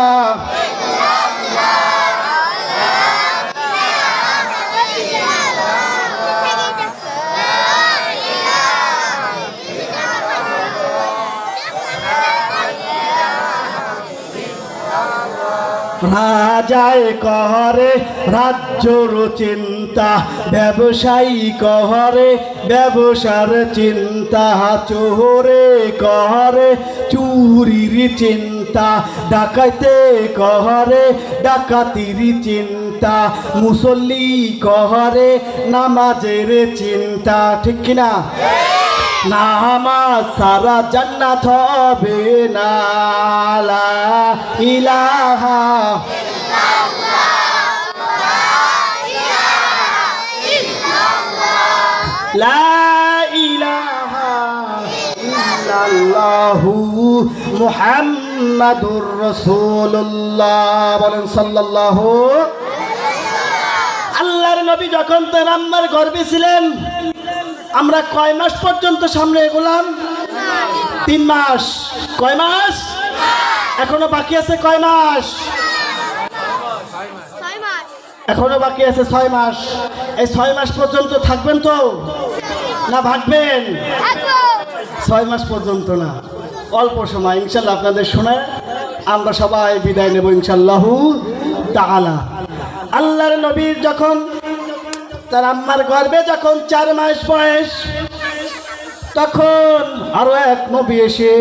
রাজায় কহরে রাজ্যর চিন্তা, ব্যবসায়ী কহরে ব্যবসার চিন্তা, চোরে কহরে চুরির চিন্তা, ডাকাইতে কহরে ডাকাতির চিন্তা, মুসল্লি কহরে নামাজের চিন্তা। ঠিক কিনা? নামাজ সারা জান্নাত হবে না। লা ইলাহা লা ইলাহা ইল্লাল্লাহু মুহাম্মাদুর রাসূলুল্লাহ। বলেন সাল্লাল্লাহু। আল্লাহর নবী যখন তার আম্মার গর্ভে ছিলেন, আমরা কয় মাস পর্যন্ত সামনে এগোলাম? 3 মাস। কয় মাস? এখনো বাকি আছে কয় মাস? এখনো বাকি আছে 6 মাস। এই 6 মাস পর্যন্ত থাকবেন তো না ভাগবেন? 6 মাস পর্যন্ত না, অল্প সময় ইনশাল্লাহ আপনাদের শোনায় আমরা সবাই বিদায় নেব ইনশাল্লাহু তাআলা। আল্লাহর নবীর যখন তার আম্মার গর্ভে যখন 4 মাস বয়স, তখন আরো এক নবী এসে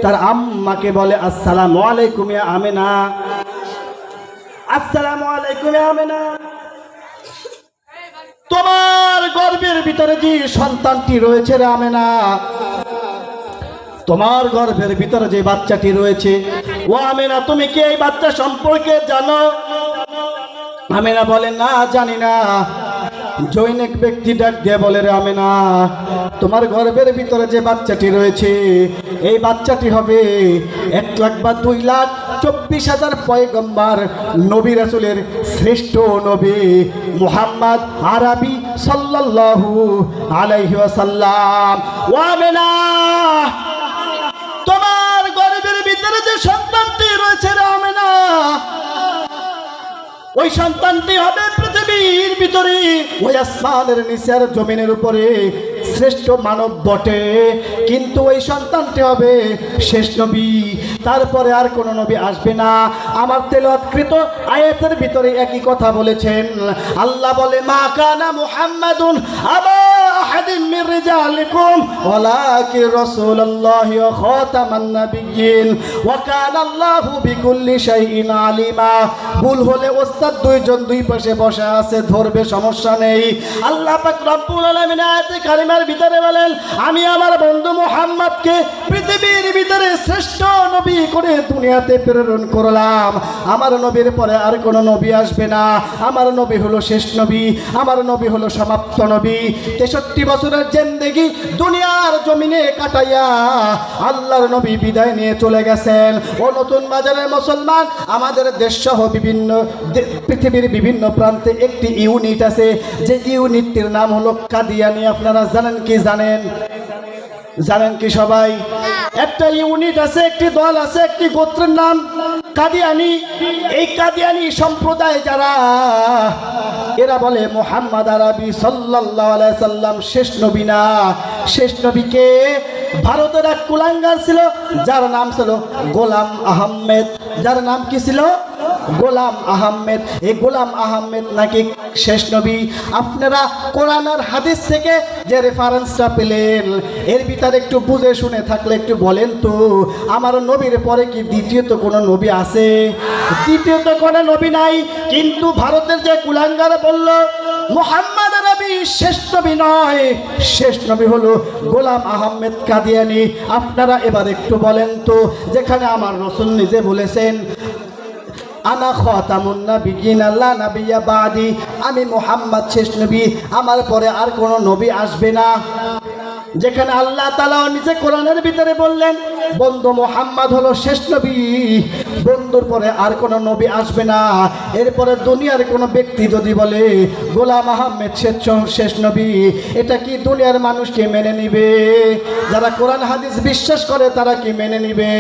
তার আম্মাকে বলে আসসালামু আলাইকুম ইয়া আমিনা, আসসালামু আলাইকুম ইয়া আমিনা। তোমার গর্ভের ভিতরে যে সন্তানটি রয়েছে রে আমিনা, তোমার গর্ভের ভিতরে যে বাচ্চাটি রয়েছে, ও আমিনা তুমি কি এই বাচ্চা সম্পর্কে জানো? আমিনা বলে না জানি না। জৈনিক ব্যক্তি ডাক দিয়ে বলে রে আমিনা, তোমার গর্ভের ভিতরে যে বাচ্চাটি রয়েছে এই বাচ্চাটি হবে 1,00,000 বা 2,24,000 পয়গম্বর নবী রাসূলের শ্রেষ্ঠ নবী মুহাম্মদ আরবি সাল্লাল্লাহু আলাইহি ওয়াসাল্লাম। ও আমিনা, তোমার গর্ভের ভিতরে যে সন্তানটি রয়েছে রে আমিনা, ওই সন্তানটি হবে পৃথিবীর ভিতরে ওই আসমানের নিচে আর জমিনের উপরে শ্রেষ্ঠ মানব বটে, কিন্তু ওই সন্তানটি হবে শেষ নবী, তারপরে আর কোনো নবী আসবে না। আমার তেলাওয়াতকৃত আয়াতের ভিতরে একই কথা বলেছেন। আল্লাহ বলে মা কানা মুহাম্মাদুন আবা আহাদিন মির রিজালিকুম ওয়ালাকিন রাসূলুল্লাহি ওয়া খাতামান নাবিয়্যিন ওয়া কানা আল্লাহু বিকুল্লি শাইইন আলিমা। ভুল হলে ওস্তাদ দুইজন দুই পাশে বসে আছে, ধরবে, সমস্যা নেই। আল্লাহ পাক রব্বুল আলামিন আয়াতে কারিমার ভিতরে বলেন আমি আমার বন্ধু মুহাম্মদকে পৃথিবীর ভিতরে শ্রেষ্ঠ নবী করে দুনিয়াতে প্রেরণ করলাম। আমার নবীর পরে আর কোনো নবী আসবে না। আমার নবী হলো শেষ নবী, আমার নবী হলো সমাপ্ত নবী। 63 বছরের জিন্দেগি দুনিয়ার জমিনে কাটাইয়া আল্লাহর নবী বিদায় নিয়ে চলে গেছেন। ও নতুন বাজারের মুসলমান, আমাদের দেশ সহ বিভিন্ন পৃথিবীর বিভিন্ন প্রান্তে একটি ইউনিট আছে, যে ইউনিটটির নাম হলো কাদিয়ানি। আপনারা জানেন কি? জানেন কি সবাই? একটা ইউনিট আছে, একটি দল আছে, একটি গোত্রের নাম কাদিয়ানি। এই কাদিয়ানি সম্প্রদায় যারা, এরা বলে মুহাম্মদ আরবি সাল্লাল্লাহু আলাইহি সাল্লাম শেষ নবী না। শেষ নবীকে ভারতের এক কুলাঙ্গার ছিল যার নাম ছিল গোলাম আহমেদ। যার নাম কি ছিল? গোলাম আহমেদ। এই গোলাম আহমেদ নাকি শেষ নবী। আপনারা কোরআন আর হাদিস থেকে যে রেফারেন্সটা পেলেন, এর ভিতরে একটু বুঝে শুনে থাকলে একটু বলেন তো, আমার নবীর পরে কি দ্বিতীয়ত কোনো নবী আছে? দ্বিতীয়ত কোনো নবী নাই। কিন্তু ভারতের যে কুলাঙ্গার বলল মুহাম্মদ নবী শেষ নবী নয়, শেষ নবী হলো গোলাম আহমেদ কাদিয়ানি। আপনারা এবার একটু বলেন তো, যেখানে আমার রাসূল নিজে বলেছেন আনা খাতামুন নাবিয়্যিন লা নাবিয়্যা বাদি, আমি মুহাম্মদ শেষ নবী, আমার পরে আর কোনো নবী আসবে না। যেখানে আল্লাহ তাআলা নিজে কোরআনের ভিতরে বললেন বন্ধু মুহাম্মদ হলো শেষ নবী, বন্ধুর পরে আর কোনো নবী আসবে না। এরপরে দুনিয়ার কোনো ব্যক্তি যদি বলে গোলাম আহমেদ শেষ নবী, এটা কি দুনিয়ার মানুষ কি মেনে নিবে? যারা কোরআন হাদিস বিশ্বাস করে তারা কি মেনে নিবে?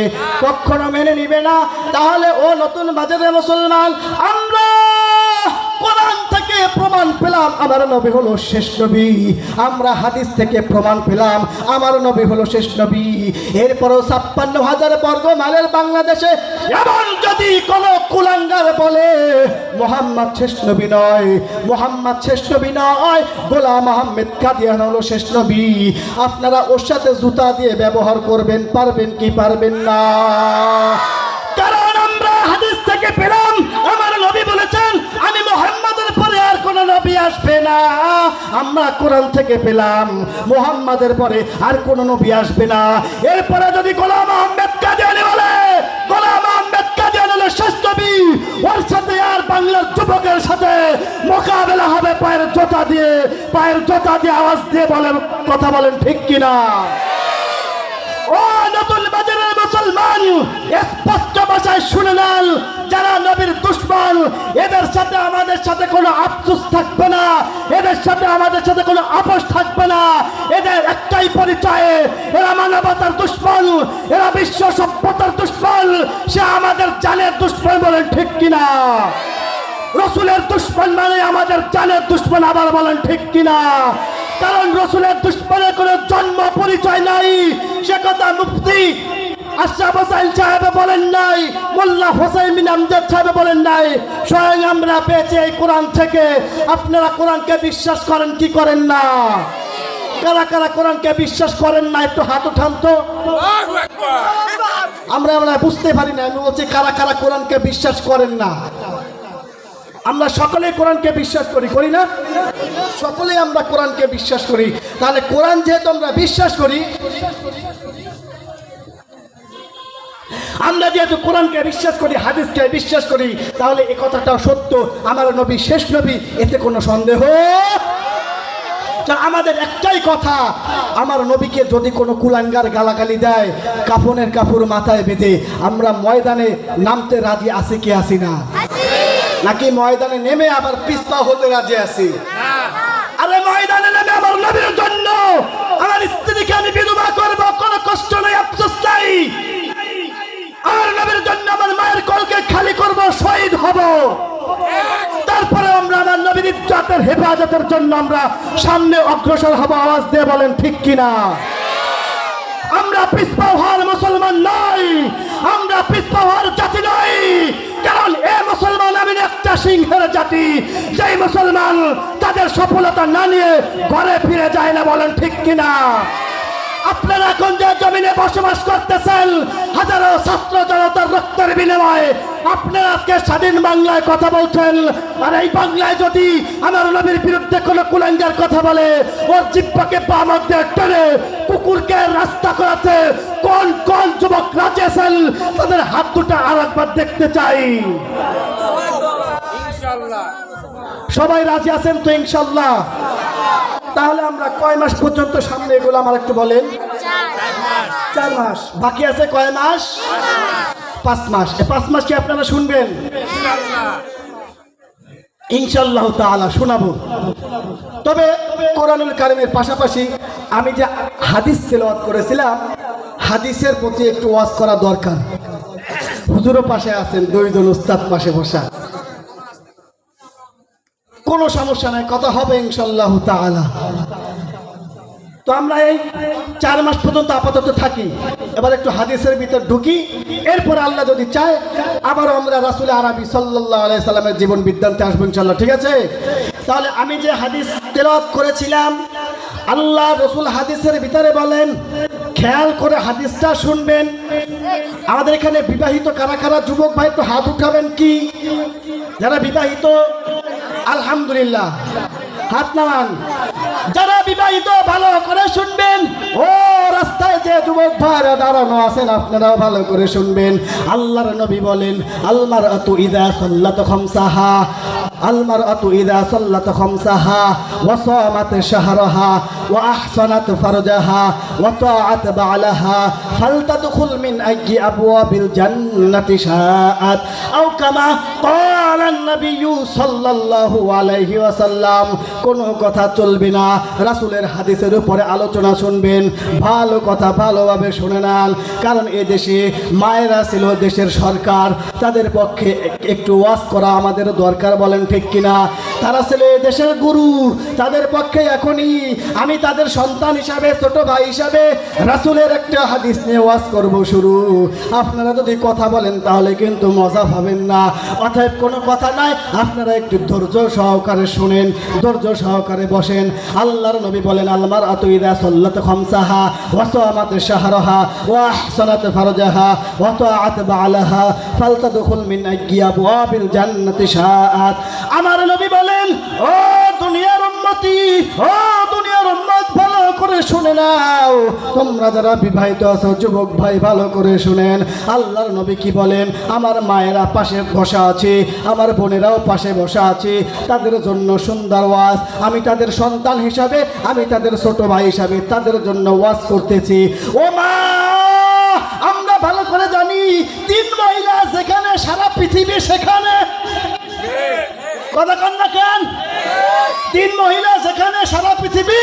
কখনো মেনে নিবে না। তাহলে ও নতুন বাজারের মুসলমান, আমরা কোরআন থেকে প্রমাণ পেলাম আমার নবী হলো শেষ নবী, আমরা হাদিস থেকে প্রমাণ পেলাম আমার নবী হলো শেষ নবী। এরপরও 56,000 বর্গ মাইলের বাংলাদেশে এমন যদি কোনো কুলাঙ্গার বলে মুহাম্মদ শেষ নবী নয়, মুহাম্মদ শেষ নবী নয়, গোলাম আহমেদ কাদিয়ানি হলো শেষ নবী, আপনারা ওর সাথে জুতা দিয়ে ব্যবহার করবেন, পারবেন কি পারবেন না? কারণ আমরা হাদিস থেকে পেলাম আমার নবী বলেছেন আমি মুহাম্মাদের পরে আর কোনো নবী আসবে না। আমরা কোরআন থেকে পেলাম মুহাম্মাদের পরে আর কোনো নবী আসবে না। এরপরে যদি গোলাম আহমেদ কাদিয়ানি বলে গোলাম আহমেদ কাদিয়ানি হলো শেষ নবী, ওর সাথে আর বাংলার যুবকের সাথে মোকাবেলা হবে পায়ের জোতা দিয়ে আওয়াজ দিয়ে বলেন, কথা বলেন ঠিক কিনা? ও নতুন বাজারের মুসলমান, স্পষ্ট ভাষায় শুনে নেন, যারা নবীর দুশমন এদের সাথে আমাদের সাথে কোনো আফসোস থাকবে না, এদের সাথে আমাদের সাথে কোনো আপোষ থাকবে না। এদের একটাই পরিচয়, এরা মানবতার দুশমন, এরা বিশ্ব সভ্যতার দুশমন, সে আমাদের জানের দুশমন। বলেন ঠিক কিনা? রসুলের দুশমন মানে আমাদের জানের দুশমন। আবার বলেন ঠিক কিনা? কারণ রসুলের দুশমনের কোনো জন্ম পরিচয় নাই, সে কথা মুফতি আশরাফ হোসাইন সাহেব বলেন নাই, মোল্লা হোসাইন বিন আমজাদ সাহেব বলেন নাই, স্বয়ং আমরা পেয়েছি এই কোরআন থেকে। আপনারা কোরআনকে বিশ্বাস করেন কি করেন না? কারা কারা কোরআনকে বিশ্বাস করেন না একটু হাত উঠান তো। আমরা বুঝতে পারি না। আমি বলছি কারা কারা কোরআনকে বিশ্বাস করেন না? আমরা সকলেই কোরআনকে বিশ্বাস করি না? সকলেই আমরা কোরআনকে বিশ্বাস করি। তাহলে কোরআন যেহেতু আমরা বিশ্বাস করি, আমরা যেহেতু কোরআনকে বিশ্বাস করি, হাদিসকে বিশ্বাস করি, তাহলে এই কথাটাও সত্য, আমার নবী শেষ নবী, এতে কোনো সন্দেহ। আমাদের একটাই কথা, আমার নবীকে যদি কোনো কুলাঙ্গার গালাগালি দেয়, কাফনের কাপড় মাথায় বেঁধে আমরা ময়দানে নামতে রাজি আছি কি আছি না? নাকি ময়দানে নেমে আবার পিছপা হতে রাজি আছি? আরে ময়দানে নেমে আমার নবীর জন্য আমার স্ত্রীকে আমি বিধবা করবো, কোনো কষ্ট নেই, আফসোস নাই। আমার নবীর জন্য আমার মায়ের কলকে খালি করব, শহীদ হব। তারপরে আমরা আমার নবীর ইজ্জতের হেফাজতের জন্য আমরা সামনে অগ্রসর হব। আওয়াজ দিয়ে বলেন ঠিক কিনা? আমরা পিছপা হওয়ার মুসলমান নই, আমরা পিছপা হওয়ার জাতি নই। কারণ এ মুসলমান আমি একটা সিংহের জাতি, যেই মুসলমান তাদের সফলতা না নিয়ে ঘরে ফিরে যায় না। বলেন ঠিক কিনা? আপনারা এখন যে জমিনে বসবাস করতেছেন, হাজারো ছাত্র জনতার রক্তের বিনিময়ে আপনারা আজকে স্বাধীন বাংলায় কথা বলছেন। আর এই বাংলায় যদি আমার নবীর বিরুদ্ধে কোনো কুলাঙ্গার কথা বলে, ওর জিহ্বাকে পা মধ্যে টেনে কুকুরকে রাস্তা করাতে কোন কোন যুবক রাজি আছেন? তাদের হাত দুটা আর একবার দেখতে চাই। সবাই রাজি আছেন তো ইনশাল্লাহ? তাহলে আমরা কয় মাস পর্যন্ত সামনে এগুলো আমার একটু বলেন। 4 মাস বাকি আছে। কয় মাস? 5 মাস। 5 মাস কি আপনারা শুনবেন? ইনশাআল্লাহ তাআলা শোনাবো। তবে কোরআনুল কারীমের পাশাপাশি আমি যে হাদিস তেলাওয়াত করেছিলাম, হাদিসের প্রতি একটু ওয়াজ করা দরকার। হুজুরও পাশে আছেন, 2 জন উস্তাদ পাশে বসা, কোনো সমস্যা নাই, কথা হবে ইনশাআল্লাহ তাআলা। তো আমরা এই 4 মাস পর্যন্ত আপাতত থাকি, এবার একটু হাদিসের ভিতর ঢুকি। এরপর আল্লাহ যদি চায় আবারও আমরা রাসূল আরবি সাল্লাল্লাহু আলাইহি সাল্লামের জীবন বৃত্তান্তে আসবো ইনশাআল্লাহ। ঠিক আছে? তাহলে আমি যে হাদিস তেলাওয়াত করেছিলাম, আল্লাহ রাসূল হাদিসের ভিতরে বলেন, খেয়াল করে হাদিসটা শুনবেন। আমাদের এখানে বিবাহিত কারা কারা যুবক ভাই একটু হাত উঠাবেন। কি যারা বিবাহিত আলহামদুলিল্লাহ হাত নামান। যারা বিবাহিত ভালো করে শুনবেন। ও রাস্তায় যে যুবক ভাইরা দাঁড়ানো আছেন, আপনারাও ভালো করে শুনবেন। আল্লাহর নবী বলেন, আলমারআতু ইযা সাল্লাত খামসাহা, আলমারআতু ইযা সাল্লাত খামসাহা ওয়া সামাত শাহরাহা ওয়া আহসানাত ফারজাহা ওয়া তাআত বা'লাহা ফালতাদখুল মিন আইয়ি আবওয়াবিল জান্নাতি শাআত আও কামা ক্বালা আন-নাবিয়্যু সাল্লাল্লাহু আলাইহি ওয়াসাল্লাম। কোনো কথা চলবে না, রাসূলের হাদিসের উপরে আলোচনা শুনবেন। ভালো কথা ভালোভাবে শুনে নেন, কারণ এ দেশে মায়েরা ছিল দেশের সরকার, তাদের পক্ষে একটু ওয়াজ করা আমাদের দরকার। বলেন ঠিক কিনা? তারা ছিল এ দেশের গুরু, তাদের পক্ষে এখনই আমি তাদের সন্তান হিসাবে, ছোট ভাই হিসাবে রাসূলের একটা হাদিস নিয়ে ওয়াজ করব শুরু। আপনারা যদি কথা বলেন তাহলে কিন্তু মজা পাবেন না। অতএব কোনো কথা নাই, আপনারা একটু ধৈর্য সহকারে শুনেন, ধৈর্য সহকারে বসেন। আল্লাহর নবী বলেন, আলমারআতু ইযা সাল্লাত খামসাহা ওয়া সামাত শাহরাহা ওয়া আহসানাত ফারজাহা ওয়া তাআত বা'লাহা ফালতাদখুল মিন আইয়ি আবওয়াবিল জান্নাতি শাআত। আমার নবী বলেন, ও দুনিয়ার উম্মতি, ও দুনিয়ার উম্মত, ভালো করে শুনে নাও। তোমরা যারা বিবাহিত আছো যুবক ভাই, ভালো করে শুনেন। আল্লাহর নবী কি বলেন? আমার মায়েরা পাশে বসা আছে, আমার বোনেরাও পাশে বসা আছে, তাদের জন্য সুন্দর ওয়াজ। আমি তাদের সন্তান হিসাবে, আমি তাদের ছোট ভাই হিসাবে তাদের জন্য ওয়াজ করতেছি। ও মা, আমরা ভালো করে জানি 3 মহিলা যেখানে সারা পৃথিবী সেখানে, কথা কন না কেন? 3 মহিলা যেখানে সারা পৃথিবী।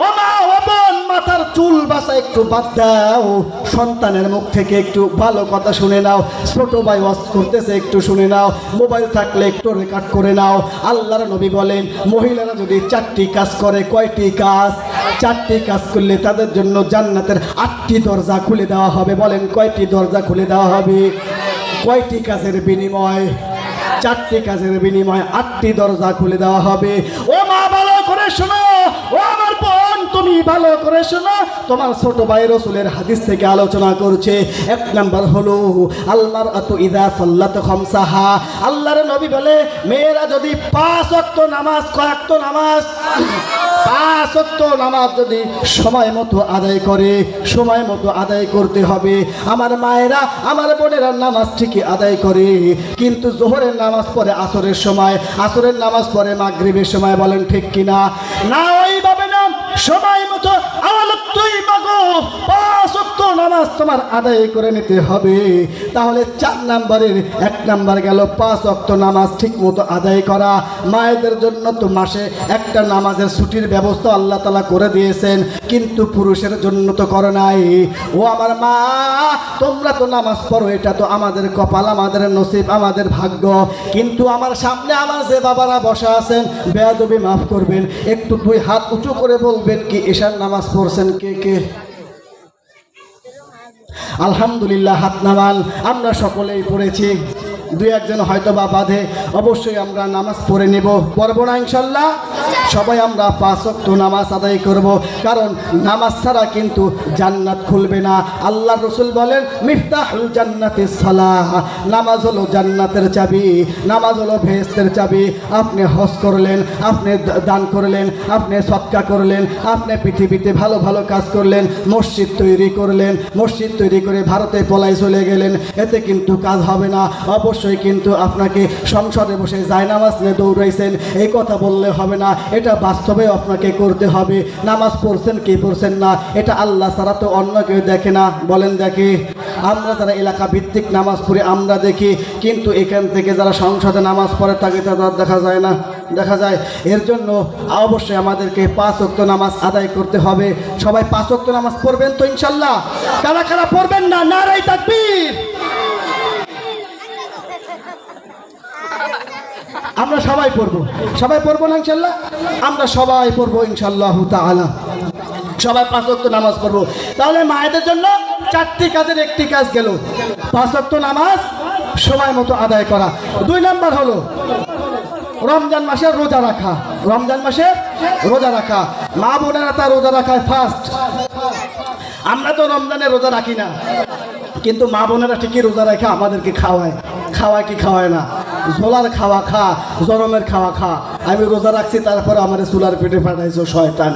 ও মা, ও বোন, মাথার চুল বাসা একটু বাদ দাও, সন্তানের মুখ থেকে একটু ভালো কথা শুনে নাও। ছোট ভাই ওয়াজ করতেছে, একটু শুনে নাও। মোবাইল থাকলে একটু রেকর্ড করে নাও। আল্লাহর নবী বলেন, মহিলারা যদি 4টি কাজ করে, কয়টি কাজ? 4টি কাজ করলে তাদের জন্য জান্নাতের 8টি দরজা খুলে দেওয়া হবে। বলেন কয়টি দরজা খুলে দেওয়া হবে? কয়টি কাজের বিনিময়? 4টি কাজের বিনিময়ে 8টি দরজা খুলে দেওয়া হবে। ও মা, ভালো করে শোনো। ও আমার বোন, তুমি তুমি ভালো করে শোনো, তোমার ছোট ভাই রাসূলের হাদিস থেকে আলোচনা করছে। এক নাম্বার হলো আল্লাহর আতু ইদা সাল্লাত খামসাহা, আল্লাহর নবী বলে মেয়েরা যদি 5 ওয়াক্ত নামাজ, কয়েকত নামাজ, 5 ওয়াক্ত নামাজ যদি সময় মতো আদায় করে, সময় মতো আদায় করতে হবে। আমার মায়েরা, আমার বোনেরা নামাজ ঠিকই আদায় করে, কিন্তু জোহরের নামাজ পড়ে আসরের সময়, আসরের নামাজ পড়ে মাগরিবের সময়। বলেন ঠিক কিনা? না, ওইভাবে না, সময় মতো তুই মাগো 5 ওয়াক্ত নামাজ তোমার আদায় করে নিতে হবে। তাহলে 4 নাম্বারের 1 নাম্বার গেল 5 ওয়াক্ত নামাজ ঠিক মতো আদায় করা। মায়েদের জন্য তো মাসে একটা নামাজের ছুটির ব্যবস্থা আল্লাহ তাআলা করে দিয়েছেন, কিন্তু পুরুষের জন্য তো করে নাই। ও আমার মা, তোমরা তো নামাজ পড়ো, এটা তো আমাদের কপাল, আমাদের নসিব, আমাদের ভাগ্য, কিন্তু আমার সামনে আমার যে বাবারা বসা আছেন, বেয়াদবি মাফ করবেন, একটু 2 হাত উঁচু করে বলবেন কি এশার নামাজ পড়ছেন কে কে? আলহামদুলিল্লাহ, হাত নামান। আমরা সকলেই পড়েছি, 2-1 জন হয়তো বা বাদে। অবশ্যই আমরা নামাজ পড়ে নেব, পড়বো না ইনশাল্লাহ? সবাই আমরা 5 ওয়াক্ত নামাজ আদায় করব, কারণ নামাজ ছাড়া কিন্তু জান্নাত খুলবে না। আল্লাহ রসুল বলেন মিফতাহুল জান্নাতিস সালাহ, নামাজ হলো জান্নাতের চাবি, নামাজ হলো বেহেশতের চাবি। আপনি হজ করলেন, আপনি দান করলেন, আপনি সদকা করলেন, আপনি পৃথিবীতে ভালো ভালো কাজ করলেন, মসজিদ তৈরি করলেন, মসজিদ তৈরি করে ভারতে পলাই চলে গেলেন, এতে কিন্তু কাজ হবে না। অবশ্যই কিন্তু আপনাকে সংসদে বসে জায়নামাজ নিয়ে দৌড়াইছেন, এই কথা বললে হবে না, এটা বাস্তবে আপনাকে করতে হবে। নামাজ পড়ছেন কি পড়ছেন না, এটা আল্লাহ ছাড়া তো অন্য কেউ দেখে না। বলেন দেখি? আমরা যারা এলাকা ভিত্তিক নামাজ পড়ি আমরা দেখি, কিন্তু এখান থেকে যারা সংসদে নামাজ পড়ে তাকে তারা দেখা যায় না, দেখা যায়। এর জন্য অবশ্যই আমাদেরকে 5 ওয়াক্ত নামাজ আদায় করতে হবে। সবাই 5 ওয়াক্ত নামাজ পড়বেন তো ইনশাল্লাহ? কারা কারা পড়বেন না? নারায়ে তাকবীর। আমরা সবাই পড়বো, সবাই পড়বো না ইনশাল্লাহ? আমরা সবাই পড়বো ইনশাল্লাহ তাআলা, সবাই 5 ওয়াক্ত নামাজ পড়বো। তাহলে মায়েদের জন্য 4টি কাজের একটি কাজ গেল, 5 ওয়াক্ত নামাজ সময় মতো আদায় করা। 2 নাম্বার হলো রমজান মাসের রোজা রাখা, রমজান মাসের রোজা রাখা। মা বোনেরা তা রোজা রাখায় ফার্স্ট। আমরা তো রমজানে রোজা রাখি না, কিন্তু মা বোনেরা ঠিকই রোজা রাখে আমাদেরকে খাওয়ায়। খাওয়ায় কি খাওয়ায় না? ঝোলার খাওয়া খা, জরমের খাওয়া খা। আমি রোজা রাখছি, তারপরে আমার চুলার পেটে পাঠাইছো শয়তান।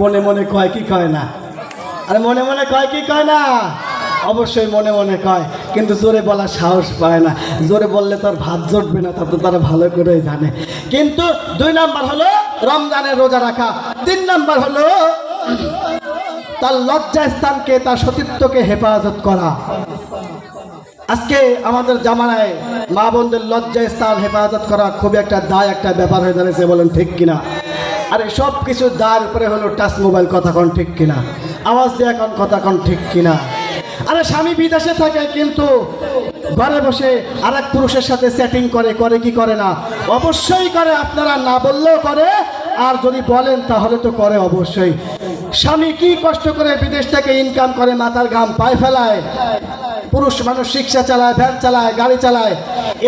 মনে মনে কয় কি কয় না? আরে মনে মনে কয় কি কয় না? অবশ্যই মনে মনে কয়, কিন্তু জোরে বলার সাহস পায় না। জোরে বললে তার ভাত জটবে না, তা তো তারা ভালো করেই জানে। কিন্তু 2 নাম্বার হলো রমজানের রোজা রাখা। 3 নাম্বার হলো তার লজ্জাস্থানকে, তার সতীত্বকে হেফাজত করা। আজকে আমাদের জামানায় মা বোনদের লজ্জাস্থান হেফাজত করা খুব একটা দায় একটা ব্যাপার হয়ে দাঁড়িয়েছে। বলেন ঠিক কিনা? আরে সব কিছু দায়ের উপরে হলো টাচ মোবাইল, কথা কোন ঠিক কিনা? আওয়াজ দিয়ে এখন কথা কোন ঠিক কিনা? আরে স্বামী বিদেশে থাকে, কিন্তু ঘরে বসে আরেক পুরুষের সাথে চ্যাটিং করে, করে কি করে না? অবশ্যই করে, আপনারা না বললেও করে, আর যদি বলেন তাহলে তো করে অবশ্যই। স্বামী কি কষ্ট করে বিদেশ থেকে ইনকাম করে, মাথার ঘাম পায়ে ফেলায়। পুরুষ মানুষ রিক্সা চালায়, ভ্যান চালায়, গাড়ি চালায়,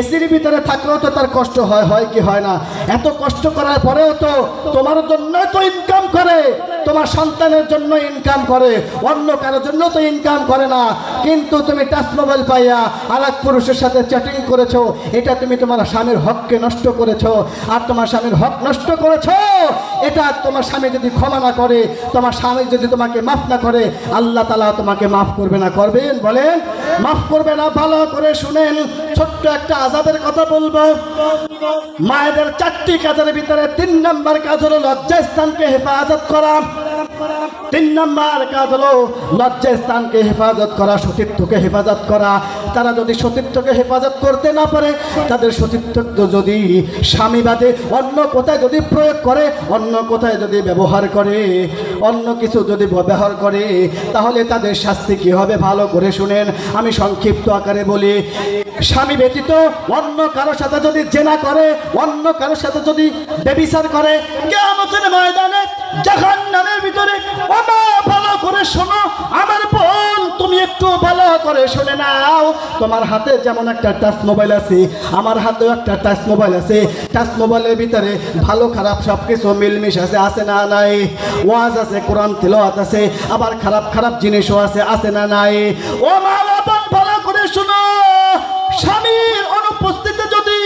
এসির ভিতরে থাকলেও তো তার কষ্ট হয়, হয় কি হয় না? এত কষ্ট করার পরেও তো তোমার জন্য তো ইনকাম করে, তোমার সন্তানের জন্য ইনকাম করে, অন্য কারোর জন্য তো ইনকাম করে না। কিন্তু তুমি টাচ মোবাইল পাইয়া আর এক পুরুষের সাথে চ্যাটিং করেছো, এটা তুমি তোমার স্বামীর হককে নষ্ট করেছো। আর তোমার স্বামীর হক নষ্ট করেছো, এটা তোমার স্বামী যদি ক্ষমা না করে, তোমার স্বামী যদি তোমাকে মাফ না করে, আল্লাহ তাআলা তোমাকে মাফ করবে না? করবেন? বলেন মাফ করবে না? ভালো করে শুনেন, ছোট্ট একটা আযাবের কথা বলবো। মায়েদের 4টি কাজের ভিতরে 3 নাম্বার কাজ হলো লজ্জাস্থানকে হেফাজত করা। 3 নাম্বার কাজ হলো লজ্জাস্থানকে হেফাজত করা, সতীত্বকে হেফাজত করা। তারা যদি সতীত্বকে হেফাজত করতে না পারে, তাদের সতীত্ব যদি স্বামী বাদে অন্য কোথায় যদি প্রয়োগ করে, অন্য কোথায় যদি ব্যবহার করে, অন্য কিছু যদি ব্যবহার করে, তাহলে তাদের শাস্তি কি হবে? ভালো করে শুনেন, আমি সংক্ষিপ্ত আকারে বলি। স্বামী ব্যতীত অন্য কারোর সাথে যদি জেনা করে, অন্য কারোর সাথে যদি ব্যভিচার করে, কিয়ামতের ময়দানে জাহান্নামের ভিতরে। ও মা, ভালো করে শোনো আমার বোন, তুমি একটু ভালো করে শুনে নাও। তোমার হাতে যেমন একটা টাচ মোবাইল আছে, আমার হাতেও একটা টাচ মোবাইল আছে। টাচ মোবাইলের ভিতরে ভালো খারাপ সব কিছু মিলমিশ আছে না নাই? ওয়াজ আছে, কোরআন তিলাওয়াত আছে, আবার খারাপ খারাপ জিনিসও আছে না নাই? ও মা বোন, ভালো করে শোনো, স্বামীর অনুপস্থিতিতে যদি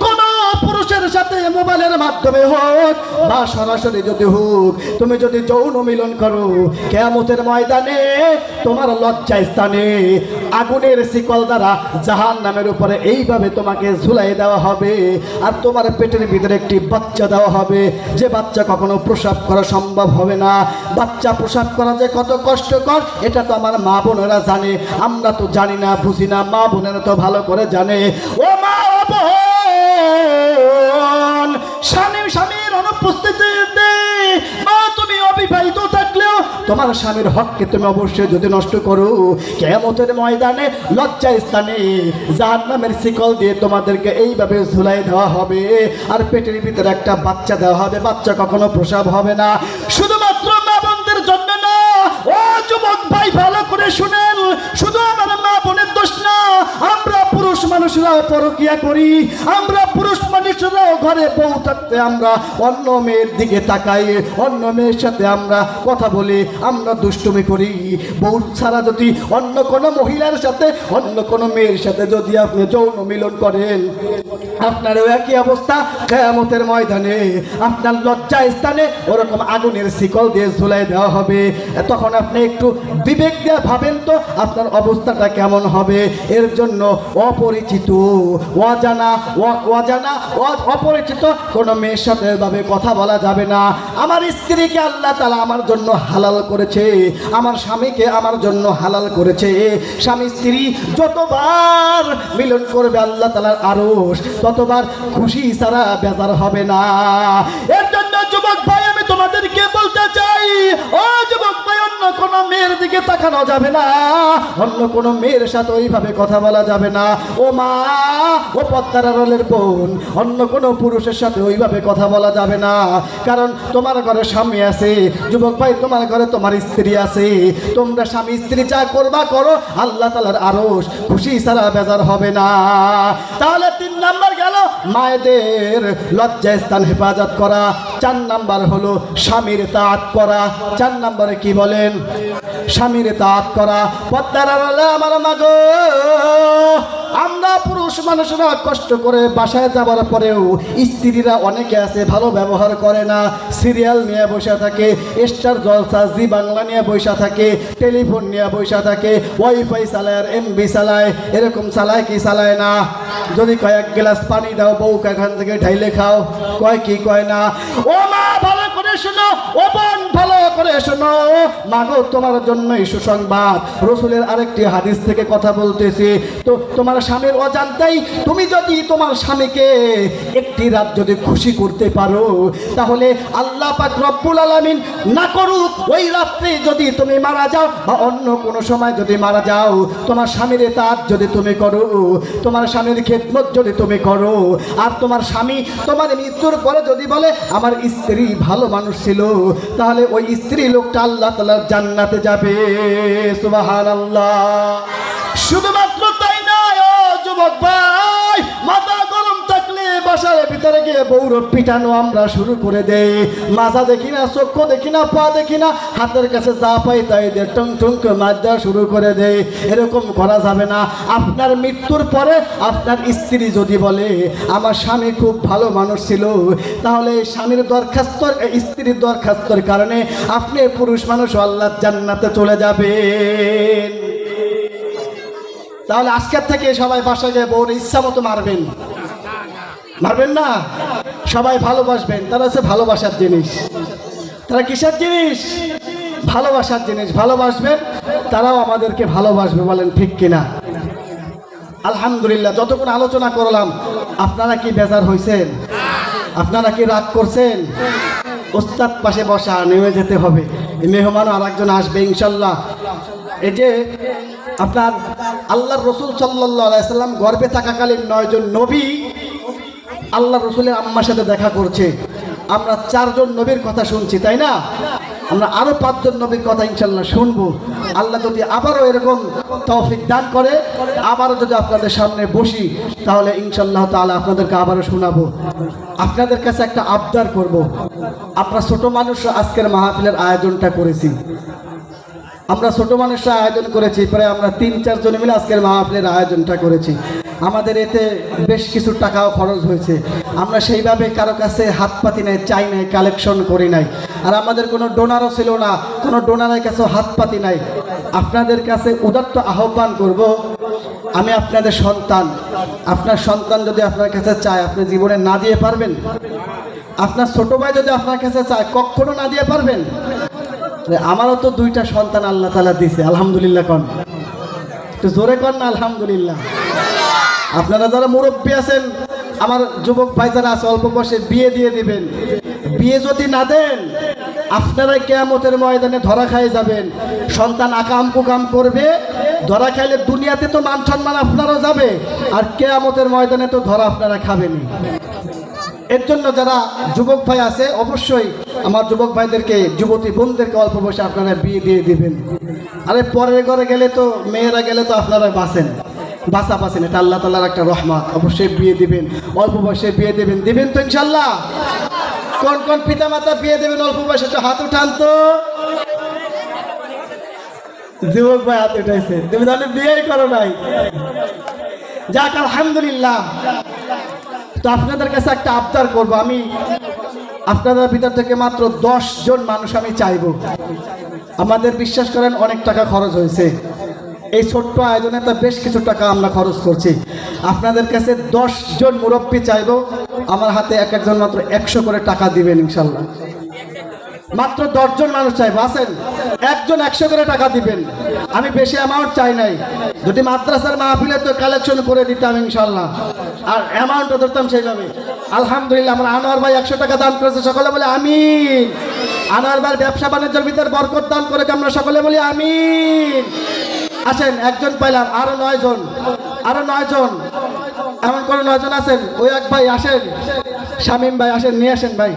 কোনো পুরুষের সাথে মোবাইলের মাধ্যমে হোক বা সরাসরি যদি হোক, তুমি যদি যৌন মিলন করো, কিয়ামতের ময়দানে তোমার লজ্জা স্থানে আগুনের শিকল দ্বারা জাহান্নামের উপরে এইভাবে তোমাকে ঝুলাই দেওয়া হবে। আর তোমার পেটের ভিতরে একটি বাচ্চা দেওয়া হবে, যে বাচ্চা কখনো প্রসব করা সম্ভব হবে না। বাচ্চা প্রসব করা যে কত কষ্টকর, এটা তো আমার মা বোনেরা জানে, আমরা তো জানি না, বুঝি না, মা বোনেরা তো ভালো করে জানে। ও মা বোন, স্বামীর অনুপস্থিতিতে মা তুমি অবিবাহিত থাকলেও তোমার স্বামীর হককে তুমি অবশ্যই যদি নষ্ট করো, কিয়ামতের ময়দানে লজ্জা স্থানে জাহান্নামের শিকল দিয়ে তোমাদেরকে এইভাবে ঝুলাই দেওয়া হবে। আর পেটের ভিতরে একটা বাচ্চা দেওয়া হবে, বাচ্চা কখনো প্রসব হবে না। শুধুমাত্র মা বোনদের জন্য না, ও যুবক ভাই ভালো করে শুনেন, শুধু আমার মা বোনের দোষ না, আমরা পুরুষ মানুষরা পরকিয়া করি, আমরা পুরুষ মানুষরা ঘরে বউ থাকতে আমরা অন্য মেয়ের দিকে তাকাই, অন্য মেয়ের সাথে আমরা কথা বলি, আমরা দুষ্টুমি করি। বউ ছাড়া যদি অন্য কোনো মহিলার সাথে, অন্য কোনো মেয়ের সাথে যদি আপনি যৌন মিলন করেন, আপনারও একই অবস্থা। কিয়ামতের ময়দানে আপনার লজ্জা স্থানে ওরকম আগুনের শিকল দিয়ে ঝুলাই দেওয়া হবে। তখন আপনি একটু বিবেক দিয়ে ভাবেন তো আপনার অবস্থাটা কেমন হবে। এর জন্য অপরিচিত, অপরিচিত কোনো মেয়ের সাথে এভাবে কথা বলা যাবে না। আমার স্ত্রীকে আল্লাহ তাআলা আমার জন্য হালাল করেছে, আমার স্বামীকে আমার জন্য হালাল করেছে। স্বামী স্ত্রী যতবার মিলন করবে আল্লাহ তাআলার আরশ, ততবার খুশি ছাড়া বেজার হবে না। এর জন্য যুবক ভাই আমি তোমাদেরকে বলতে চাই, ও যুবক ভাই, অন্য কোনো মেয়ের দিকে তাকানো যাবে না, অন্য কোনো মেয়ের সাথে ওইভাবে কথা বলা যাবে না। ও মা, ও পদ্মার আড়ালের বোন, অন্য কোনো পুরুষের সাথে ওইভাবে কথা বলা যাবে না। কারণ তোমার ঘরে স্বামী আছে, যুবক ভাই, তোমার ঘরে তোমার স্ত্রী আছে। তোমরা স্বামী স্ত্রী যা করবা করো, আল্লাহ তাআলার আরশ খুশি ছাড়া বেজার হবে না। তাহলে 3 নাম্বার গেল মায়েদের লজ্জা স্থান হেফাজত করা। 4 নাম্বার হলো স্বামীর তাআত করা। 4 নম্বরে কি বলেন? স্বামীর তাআত করা। পদ্মার আড়ালে আমার মা গো, আমরা পুরুষ মানুষরা কষ্ট করে বাসায় যাবার পরেও স্ত্রীরা অনেকে আছে ভালো ব্যবহার করে না, সিরিয়াল নিয়ে বসে থাকে, স্টার জলসা, জি বাংলা নিয়ে বসে থাকে, টেলিফোন নিয়ে বসে থাকে, ওয়াইফাই চালায় আর এমবি চালায়। এরকম চালায় কি চালায় না? যদি কয়েক গ্লাস পানি দাও বউকে এখান থেকে ঢাইলে খাও, কয় কি কয় না? ও মা ভালো করে শোনো, ও বোন ভালো করে শোনো, মাগো তোমার জন্যই সুসংবাদ। রসুলের আরেকটি হাদিস থেকে কথা বলতেছি। তো তোমার স্বামীর অজান্তেই তুমি যদি তোমার স্বামীকে একটি রাত যদি খুশি করতে পারো, তাহলে আল্লাহ পাক রব্বুল আলামিন না করুক ওই রাত্রে যদি তুমি মারা যাও বা অন্য কোনো সময় যদি মারা যাও, তোমার স্বামীর তাআত যদি তুমি করো, তোমার স্বামীর খেদমত যদি তুমি করো, আর তোমার স্বামী তোমার মৃত্যুর পরে যদি বলে আমার স্ত্রী ভালো মানুষ ছিল, তাহলে ওই স্ত্রী লোকটা আল্লাহ তাআলার জান্নাতে যাবে। সুবহানাল্লাহ। শুধুমাত্র তাই নয়, ও যুবক ভাই, মাথা গরম থাকলে বাসার ভিতরে গিয়ে বউর পিটানো আমরা শুরু করে দেই। মাজা দেখি না, চক্ষু দেখি না, পা দেখি না, হাতের কাছে যা পাই তাই দিয়ে টং টং করে মাছ দেওয়া শুরু করে দেয়। এরকম করা যাবে না। আপনার মৃত্যুর পরে আপনার স্ত্রী যদি বলে আমার স্বামী খুব ভালো মানুষ ছিল, তাহলে স্বামীর দরখাস্ত, স্ত্রীর দরখাস্তর কারণে আপনি পুরুষ মানুষ আল্লাহর জান্নাতে চলে যাবেন। তাহলে আজকের থেকে সবাই বাসায় গিয়ে বউর ইচ্ছা মতো মারবেন, মারবেন না, সবাই ভালোবাসবেন। তারা হচ্ছে ভালোবাসার জিনিস। তারা কিসের জিনিস? ভালোবাসার জিনিস। ভালোবাসবেন, তারাও আমাদেরকে ভালোবাসবে। বলেন ঠিক কিনা? আলহামদুলিল্লাহ। যতক্ষণ আলোচনা করলাম আপনারা কি বেজার হয়েছেন? আপনারা কি রাগ করছেন? ওস্তাদ পাশে বসা, নেমে যেতে হবে। মেহমানও আর একজন আসবে ইনশাল্লাহ। এই যে আপনার আল্লাহর রসুল সাল্লাল্লাহু আলাইহি সাল্লাম গর্ভে থাকাকালীন 9 জন নবী আল্লাহ রসুলের আম্মার সাথে দেখা করছে। আমরা 4 জন নবীর কথা শুনছি, তাই না? আমরা আরো 5 জন নবীর কথা ইনশাল্লাহ শুনবো। আল্লাহ যদি আবারও এরকম তৌফিক দান করে, আবারও যদি আপনাদের সামনে বসি, তাহলে ইনশাল্লাহ তাআলা আপনাদেরকে আবারও শোনাবো। আপনাদের কাছে একটা আবদার করব। আমরা ছোট মানুষরা আজকের মাহফিলের আয়োজনটা করেছি। আমরা ছোট মানুষরা আয়োজন করেছি, প্রায় আমরা 3-4 জন মিলে আজকের মাহফিলের আয়োজনটা করেছি। আমাদের এতে বেশ কিছু টাকাও খরচ হয়েছে। আমরা সেইভাবে কারো কাছে হাত পাতি নাই, চাই নাই, কালেকশন করি নাই। আর আমাদের কোনো ডোনারও ছিল না, কোনো ডোনারের কাছেও হাত পাতি নাই। আপনাদের কাছে উদাত্ত আহ্বান করব, আমি আপনাদের সন্তান। আপনার সন্তান যদি আপনার কাছে চায়, আপনি জীবনে না দিয়ে পারবেন? আপনার ছোট ভাই যদি আপনার কাছে চায়, কখনো না দিয়ে পারবেন? আমারও তো 2টা সন্তান আল্লাহ তাআলা দিয়েছে, আলহামদুলিল্লাহ। কন তো জোরে কন না আলহামদুলিল্লাহ। আপনারা যারা মুরব্বী আছেন, আমার যুবক ভাই যারা আছে, অল্প বয়সে বিয়ে দিয়ে দিবেন। বিয়ে যদি না দেন, আপনারা কিয়ামতের ময়দানে ধরা খাই যাবেন। সন্তান আকাম কুকাম করবে, ধরা খাইলে দুনিয়াতে তো মান সম্মান আপনারও যাবে, আর কিয়ামতের ময়দানে তো ধরা আপনারা খাবেনই। এর জন্য যারা যুবক ভাই আছে, অবশ্যই আমার যুবক ভাইদেরকে, যুবতী বোনদেরকে অল্প বয়সে আপনারা বিয়ে দিয়ে দিবেন। আরে পরের ঘরে গেলে তো, মেয়েরা গেলে তো আপনারা বাঁচা পাচ্ছেন, এটা আল্লাহ তাআলার একটা রহমত। অবশ্যই বিয়ে দিবেন, অল্প বয়সে বিয়ে দিবেন। দিবেন তো ইনশাল্লাহ? কোন কোন পিতা মাতা বিয়ে দেবেন অল্প বয়সে? একটু হাত উঠান তো। যুবক ভাই হাত উঠাইছে, তুমি তাহলে বিয়েই করো নাই। যাক আলহামদুলিল্লাহ। তো আপনাদের কাছে একটা আবদার করব, আমি আপনাদের ভিতর থেকে মাত্র 10 জন মানুষ আমি চাইব। আমাদের বিশ্বাস করেন অনেক টাকা খরচ হয়েছে এই ছোট্ট আয়োজনে, তো বেশ কিছু টাকা আমরা খরচ করছি। আপনাদের কাছে 10 জন মুরব্বী চাইব, আমার হাতে এক একজন মাত্র 100 করে টাকা দিবেন ইনশাল্লাহ। মাত্র 10 জন মানুষ চাইবো, আছেন? একজন 100 করে টাকা দিবেন। আমি বেশি অ্যামাউন্ট চাই নাই। যদি মাদ্রাসার মাহফিলে তো কালেকশন করে দিতাম ইনশাল্লাহ, আর অ্যামাউন্টও ধরতাম সেইভাবে। আলহামদুলিল্লাহ, আমার আনোয়ার ভাই 100 টাকা দান করেছে, সকলে বলে আমিন। আনোয়ার ভাই ব্যবসা বাণিজ্যের ভিতর বরকত দান করে, আমরা সকলে বলি আমিন। আসেন, একজন পাইলাম, আরো 9 জন, আরো 9 জন, এমন করে 9 জন আছেন। ওই এক ভাই আসেন, শামীম ভাই আসেন, নিয়ে আসেন ভাই।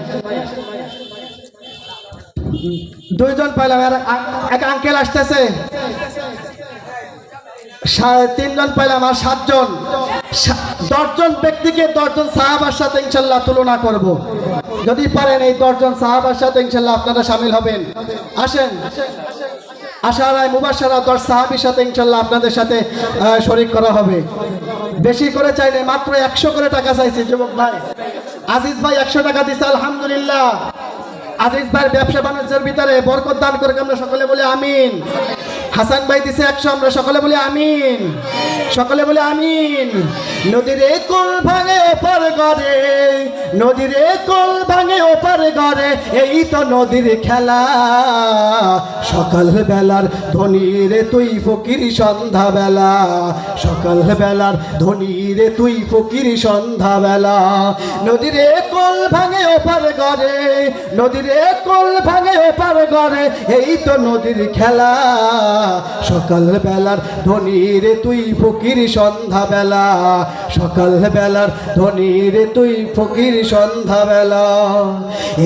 2 জন পাইলাম, এক আঙ্কেল আসতেছে। 3 জন পাইলাম, আর 7 জন। 10 জন ব্যক্তিকে 10 জন সাহাবার সাথে ইনশাল্লাহ তুলনা করব। যদি পারেন এই 10 জন সাহাবার সাথে ইনশাল্লাহ আপনারা শামিল হবেন। আসেন, আশারায় মুবাশশারা 10 সাহাবীর সাথে ইনশাল্লাহ আপনাদের সাথে শরীক করা হবে। বেশি করে চাইলে মাত্র 100 করে টাকা চাইছি যুবক ভাই। আজিজ ভাই 100 টাকা দিছে, আলহামদুলিল্লাহ। আজিজ ভাইয়ের ব্যবসা বাণিজ্যের ভিতরে বরকত দান করে, আমরা সকলে বলি আমিন। হাসান ভাই দিছে 100, আমরা সকলে বলি আমিন, সকলে বলি আমিন। নদীর কোল ভাঙে ওপার গড়ে, নদীর কোল ভাঙে ওপার গড়ে, এই তো নদীর খেলা। সকাল বেলার ধনী রে তুই ফকির সন্ধ্যা বেলা, সকাল বেলার ধনী রে তুই ফকির সন্ধ্যা বেলা। নদীর কোল ভাঙে ওপার গড়ে, নদীর কোল ভাঙে ওপার গড়ে, এই তো নদীর খেলা। সকাল বেলার ধনী রে তুই ফকির সন্ধ্যা বেলা, সকাল বেলার ধনী রে তুই ফকির সন্ধ্যা বেলা।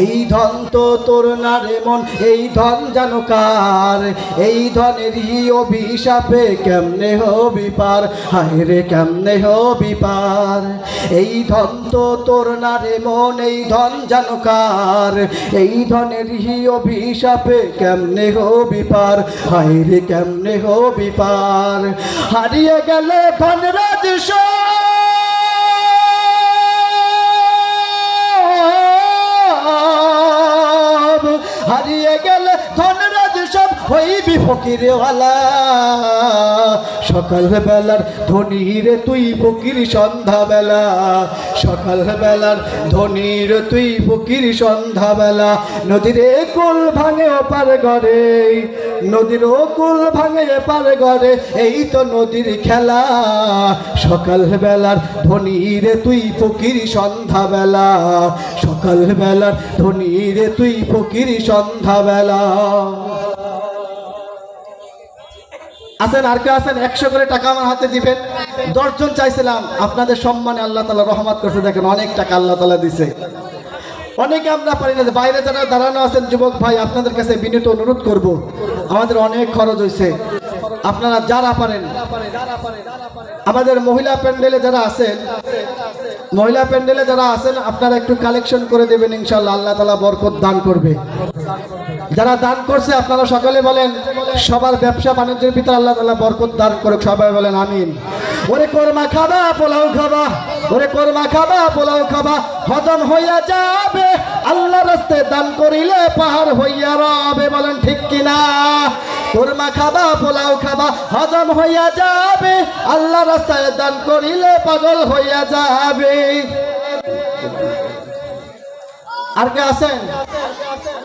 এই ধন তো তোর না রে মন, এই ধন জানো কার, এই ধনেরই অভিশাপে কেমনে হবি পার, হায় রে কেমনে হবি পার। এই ধন তো তোর না রে মন, এই ধন জানো কার, এই ধনেরই অভিশাপে কেমনে হবি পার, হায় রে কেমনে হবি পার। হারিয়ে গেলে ধন রাজস্ব, হারিয়ে গেলে ধন রাজস্ব, হইবি ফকিরওয়ালা। সকাল বেলার ধনী রে তুই ফকির সন্ধ্যা বেলা, সকাল বেলার ধনী রে তুই ফকির সন্ধ্যা বেলা। নদীর কোল ভাঙে ওপার গড়ে, নদীর কোল ভাঙে এপার গড়ে, এই তো নদীর খেলা। সকাল বেলার ধনী রে তুই ফকির সন্ধ্যা বেলা, সকাল বেলার ধনী রে তুই ফকির সন্ধ্যা বেলা। আছেন আর কেউ আছেন? 100 করে টাকা আমার হাতে দিবেন। 10 জন চাইছিলাম, আপনাদের সম্মানে আল্লাহ তাআলা রহমত করছে, দেখেন অনেক টাকা আল্লাহ তাআলা দিছে। অনেকে আমরা পারি না। বাইরে যারা দাঁড়ানো আছেন যুবক ভাই, আপনাদের কাছে বিনীত অনুরোধ করব, আমাদের অনেক খরচ হয়েছে, আপনারা যারা পারেন আমাদের মহিলা প্যান্ডেলে যারা আছেন আপনারা একটু কালেকশন করে দেবেন, ইনশাআল্লাহ আল্লাহ তাআলা বরকত দান করবে। যারা দান করছে আপনারা সকলে বলেন, সবার ব্যবসা বাণিজ্যের ভিতরে আল্লাহ তাআলা বরকত দান করুক, সবাই বলেন আমিন। ওরে কোরমা খাবা পোলাও খাবা, ওরে কোরমা খাবা পোলাও খাবা, হজম হইয়া যাবে আল্লাহ রাস্তায় দান করিলে পাহাড় হইয়া রবে, বলেন ঠিক কিনা? কোরমা খাবা পোলাও খাবা, হজম হইয়া যাবে আল্লাহ রাস্তায় দান করিলে পাগল হইয়া যাবে। আর কে আছেন?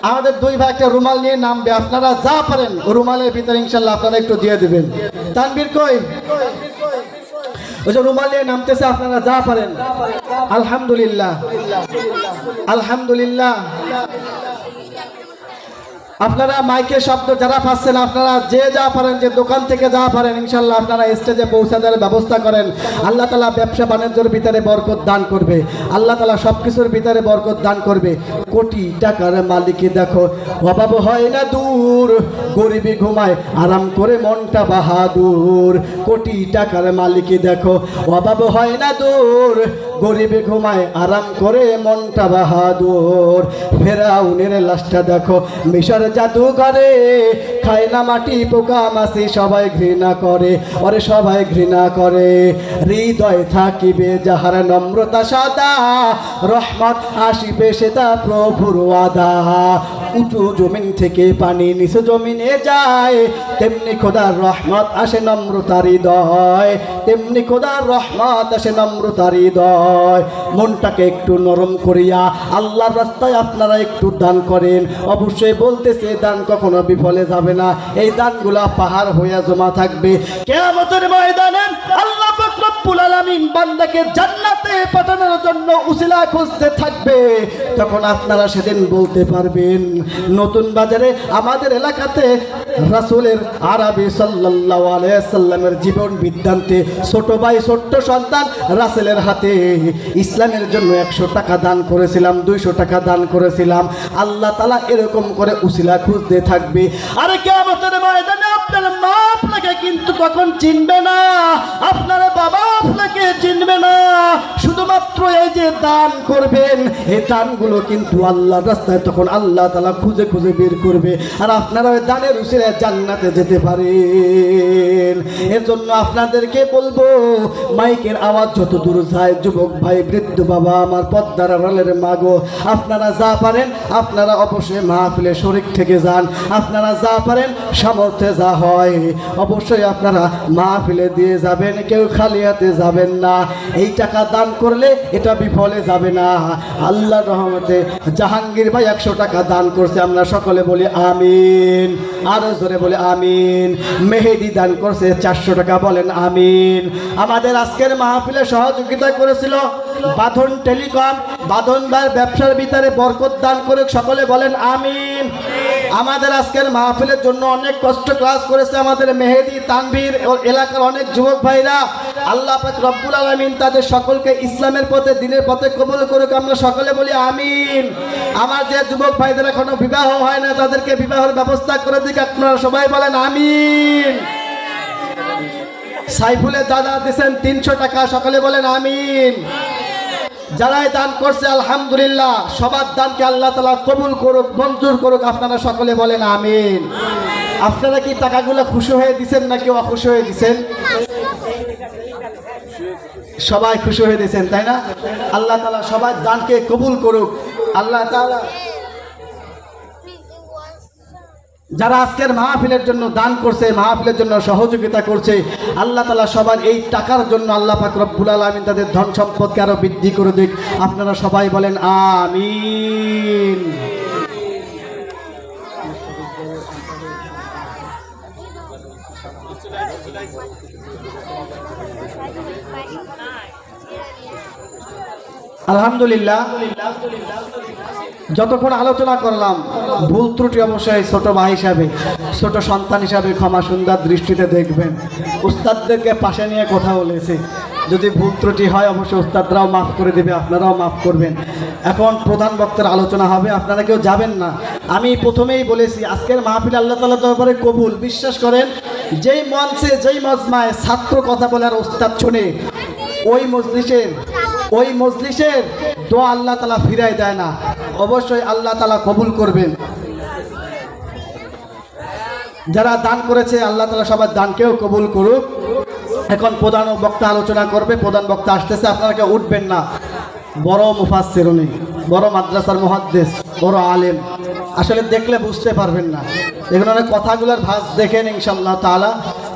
আমাদের দুই ভাই একটা রুমাল নিয়ে নামবে, আপনারা যা পারেন রুমালের ভিতরে ইনশাল্লাহ আপনারা একটু দিয়ে দিবেন। তানবীর কই? ওই যে রুমাল নিয়ে নামতেছে, আপনারা যা পারেন। আলহামদুলিল্লাহ, আলহামদুলিল্লাহ। আপনারা মাইকের শব্দ যারা পাচ্ছেন, আপনারা যে যা পারেন, যে দোকান থেকে যা পারেন ইনশাল্লাহ আপনারা স্টেজে পৌঁছে দেওয়ার ব্যবস্থা করেন। আল্লাহ তাআলা ব্যবসা বাণিজ্যের ভিতরে বরকত দান করবে, আল্লাহ তাআলা সব কিছুর ভিতরে বরকত দান করবে। কোটি টাকার মালিকই দেখো অভাব হয় না দূর, গরিবি ঘুমায় আরাম করে মনটা বাহাদুর। কোটি টাকার মালিকই দেখো অভাব হয় না দূর, গরিবে ঘুমায় আরাম করে মনটা বাহাদুর। ফেরাউনের লাশটা দেখো মিশর জাদুঘরে, খায় না মাটি পোকা মাছি, সবাই ঘৃণা করে, ওরে সবাই ঘৃণা করে। হৃদয় থাকিবে যাহার নম্রতা সাদা, রহমত আসিবে সেটা প্রভুর ওয়াদা। উঁচু জমিন থেকে পানি নিচু জমিনে যায়, তেমনি খোদার রহমত আসে নম্রতার হৃদয়, তেমনি খোদার রহমত আসে নম্রতার হৃদয়। মনটাকে একটু নরম করিয়া আল্লাহর রাস্তায় আপনারা একটু দান করেন। অবশ্যই বলতেছে দান কখনো বিফলে যাবে না, এই দানগুলা পাহাড় হইয়া জমা থাকবে। কিয়ামতের ময়দানে আল্লাহ পাক রব্বুল আলামিন বান্দাকে জান্নাতে পাঠানোর জন্য উসিলা খুঁজতে থাকবে। তখন আপনারা সেদিন বলতে পারবেন, নতুন বাজারে আমাদের এলাকাতে রাসূলের আরবি সাল্লাল্লাহু আলাইহি সাল্লামের জীবন বৃত্তান্তে ছোট ভাই ছোট্ট সন্তান রাসূলের হাতে ইসলামের জন্য 100 টাকা দান করেছিলাম, 200 টাকা দান করেছিলাম। আল্লাহ তাআলা এরকম করে উসিলা খুঁজতে থাকবে। আরে কিয়ামতের ময়দানে আপনার মা আপনাকে কিন্তু তখন চিনবে না, আপনার বাবা আপনাকে চিনবে না। শুধুমাত্র এই যে দান করবেন, এই দানগুলো কিন্তু আল্লাহর রাস্তায় তখন আল্লাহ তাআলা খুঁজে খুঁজে বের করবে, আর আপনারা ওই দানের উসিলায় জান্নাতে যেতে পারেন। এর জন্য আপনাদেরকে বলবো, মাইকের আওয়াজ যত দূর যায়, যুবক ভাই বৃদ্ধ বাবা আমার পদ্মার আড়ালের মাগো, আপনারা যা পারেন আপনারা অবশ্যই মাহফিলে শরীক থেকে যান। আপনারা যা পারেন সামর্থ্যে যা হয় অবশ্যই আপনারা মাহফিলে দিয়ে যাবেন, কেউ খালি হাতে যাবেন না। এই টাকা দান করলে এটা বিফলে যাবে না। আল্লাহর রহমতে জাহাঙ্গীর ভাই 100 টাকা দান করছে, আমরা সকলে বলি আমিন। আরো জোরে বলি আমিন। মেহেদি দান করছে 400 টাকা, বলেন আমিন। আমাদের আজকের মাহফিলে সহযোগিতা করেছিল বাঁধন টেলিকম, বাঁধন ভাইয়ের ব্যবসার ভিতরে বরকত দান করে, সকলে বলেন আমিন। আমাদের আজকের মাহফিলের জন্য অনেক কষ্ট ক্লাস করেছে আমাদের মেহেদি, তানভীর ও এলাকার অনেক যুবক ভাইরা। আল্লাহ পাক রব্বুল আলামিন তাদের সকলকে ইসলামের পথে দ্বীনের পথে কবুল করুক, আমরা সকলে বলি আমিন। আমার যে যুবক ভাইদের এখনো বিবাহ হয় না তাদেরকে বিবাহের ব্যবস্থা করে দিক, আপনারা সবাই বলেন আমিন। সাইফুলের দাদা দিয়েছেন 300 টাকা, সকলে বলেন আমিন। যারাই দান করছে আলহামদুলিল্লাহ, সবার দানকে আল্লাহ তাআলা কবুল করুক, মঞ্জুর করুক, আপনারা সকলে বলেন আমিন। আপনারা কি টাকাগুলো খুশি হয়ে দিচ্ছেন নাকি অখুশি হয়ে দিচ্ছেন? সবাই খুশি হয়ে দিচ্ছেন, তাই না? আল্লাহ তাআলা সবার দানকে কবুল করুক। আল্লাহ তাআলা যারা আজকের মাহফিলের জন্য দান করছে, মাহফিলের জন্য সহযোগিতা করছে, আল্লাহ তাআলা সবার এই টাকার জন্য আল্লাহ পাক রব্বুল আলামিন তাদের ধন সম্পদকে আরো বৃদ্ধি করে দিক, আপনারা সবাই বলেন আমিন। আলহামদুলিল্লাহ, যতক্ষণ আলোচনা করলাম ভুল ত্রুটি অবশ্যই ছোট ভাই হিসাবে, ছোট সন্তান হিসাবে ক্ষমা সুন্দর দৃষ্টিতে দেখবেন। উস্তাদদেরকে পাশে নিয়ে কথা বলেছে, যদি ভুল ত্রুটি হয় অবশ্যই উস্তাদরাও মাফ করে দেবে, আপনারাও মাফ করবেন। এখন প্রধান বক্তার আলোচনা হবে, আপনারা কেউ যাবেন না। আমি প্রথমেই বলেছি আজকের মাহফিল আল্লাহ তাআলা দরবারে কবুল। বিশ্বাস করেন, যেই মঞ্চে যেই মজমায় ছাত্র কথা বলার উস্তাদ শুনে ওই মজলিসের দোয়া আল্লাহ তাআলা ফিরাই দেয় না, অবশ্যই আল্লাহ তাআলা কবুল করবেন। যারা দান করেছে আল্লাহ তাআলা সবার দানকেও কবুল করুক। এখন প্রধান বক্তা আলোচনা করবে, প্রধান বক্তা আসতেছে, আপনারা কেউ উঠবেন না। বড় মুফাসসির উনি, বড় মাদ্রাসার মুহাদ্দিস, বড় আলেম, আসলে দেখলে বুঝতে পারবেন না। এগুলো কথাগুলোর ভাঁজ দেখেন, ইনশাআল্লাহ তাআলা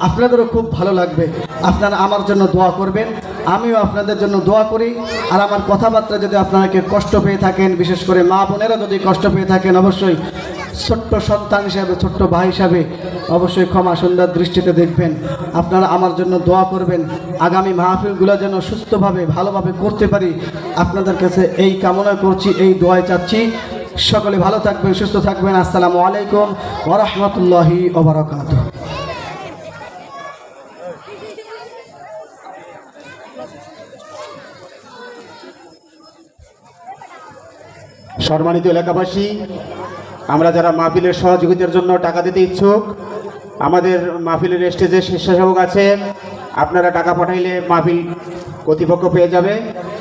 আপনাদেরও খুব ভালো লাগবে। আপনারা আমার জন্য দোয়া করবেন, আমিও আপনাদের জন্য দোয়া করি। আর আমার কথাবার্তা যদি আপনারা কেউ কষ্ট পেয়ে থাকেন, বিশেষ করে মা বোনেরা যদি কষ্ট পেয়ে থাকেন, অবশ্যই ছোট্ট সন্তান হিসাবে, ছোট্ট ভাই হিসাবে অবশ্যই ক্ষমা সুন্দর দৃষ্টিতে দেখবেন। আপনারা আমার জন্য দোয়া করবেন, আগামী মাহফিলগুলো যেন সুস্থভাবে ভালোভাবে করতে পারি, আপনাদের কাছে এই কামনা করছি, এই দোয়াই চাচ্ছি। সকলে ভালো থাকবেন, সুস্থ থাকবেন। আসসালামু আলাইকুম ওয়া রাহমাতুল্লাহি ওয়া বারাকাতুহু। সম্মানিত এলাকাবাসী, আমরা যারা মাহফিলের সহযোগিতার জন্য টাকা দিতে ইচ্ছুক, আমাদের মাহফিলের স্টেজে স্বেচ্ছাসেবক আছে, আপনারা টাকা পাঠাইলে মাহফিল কর্তৃপক্ষ পেয়ে যাবে।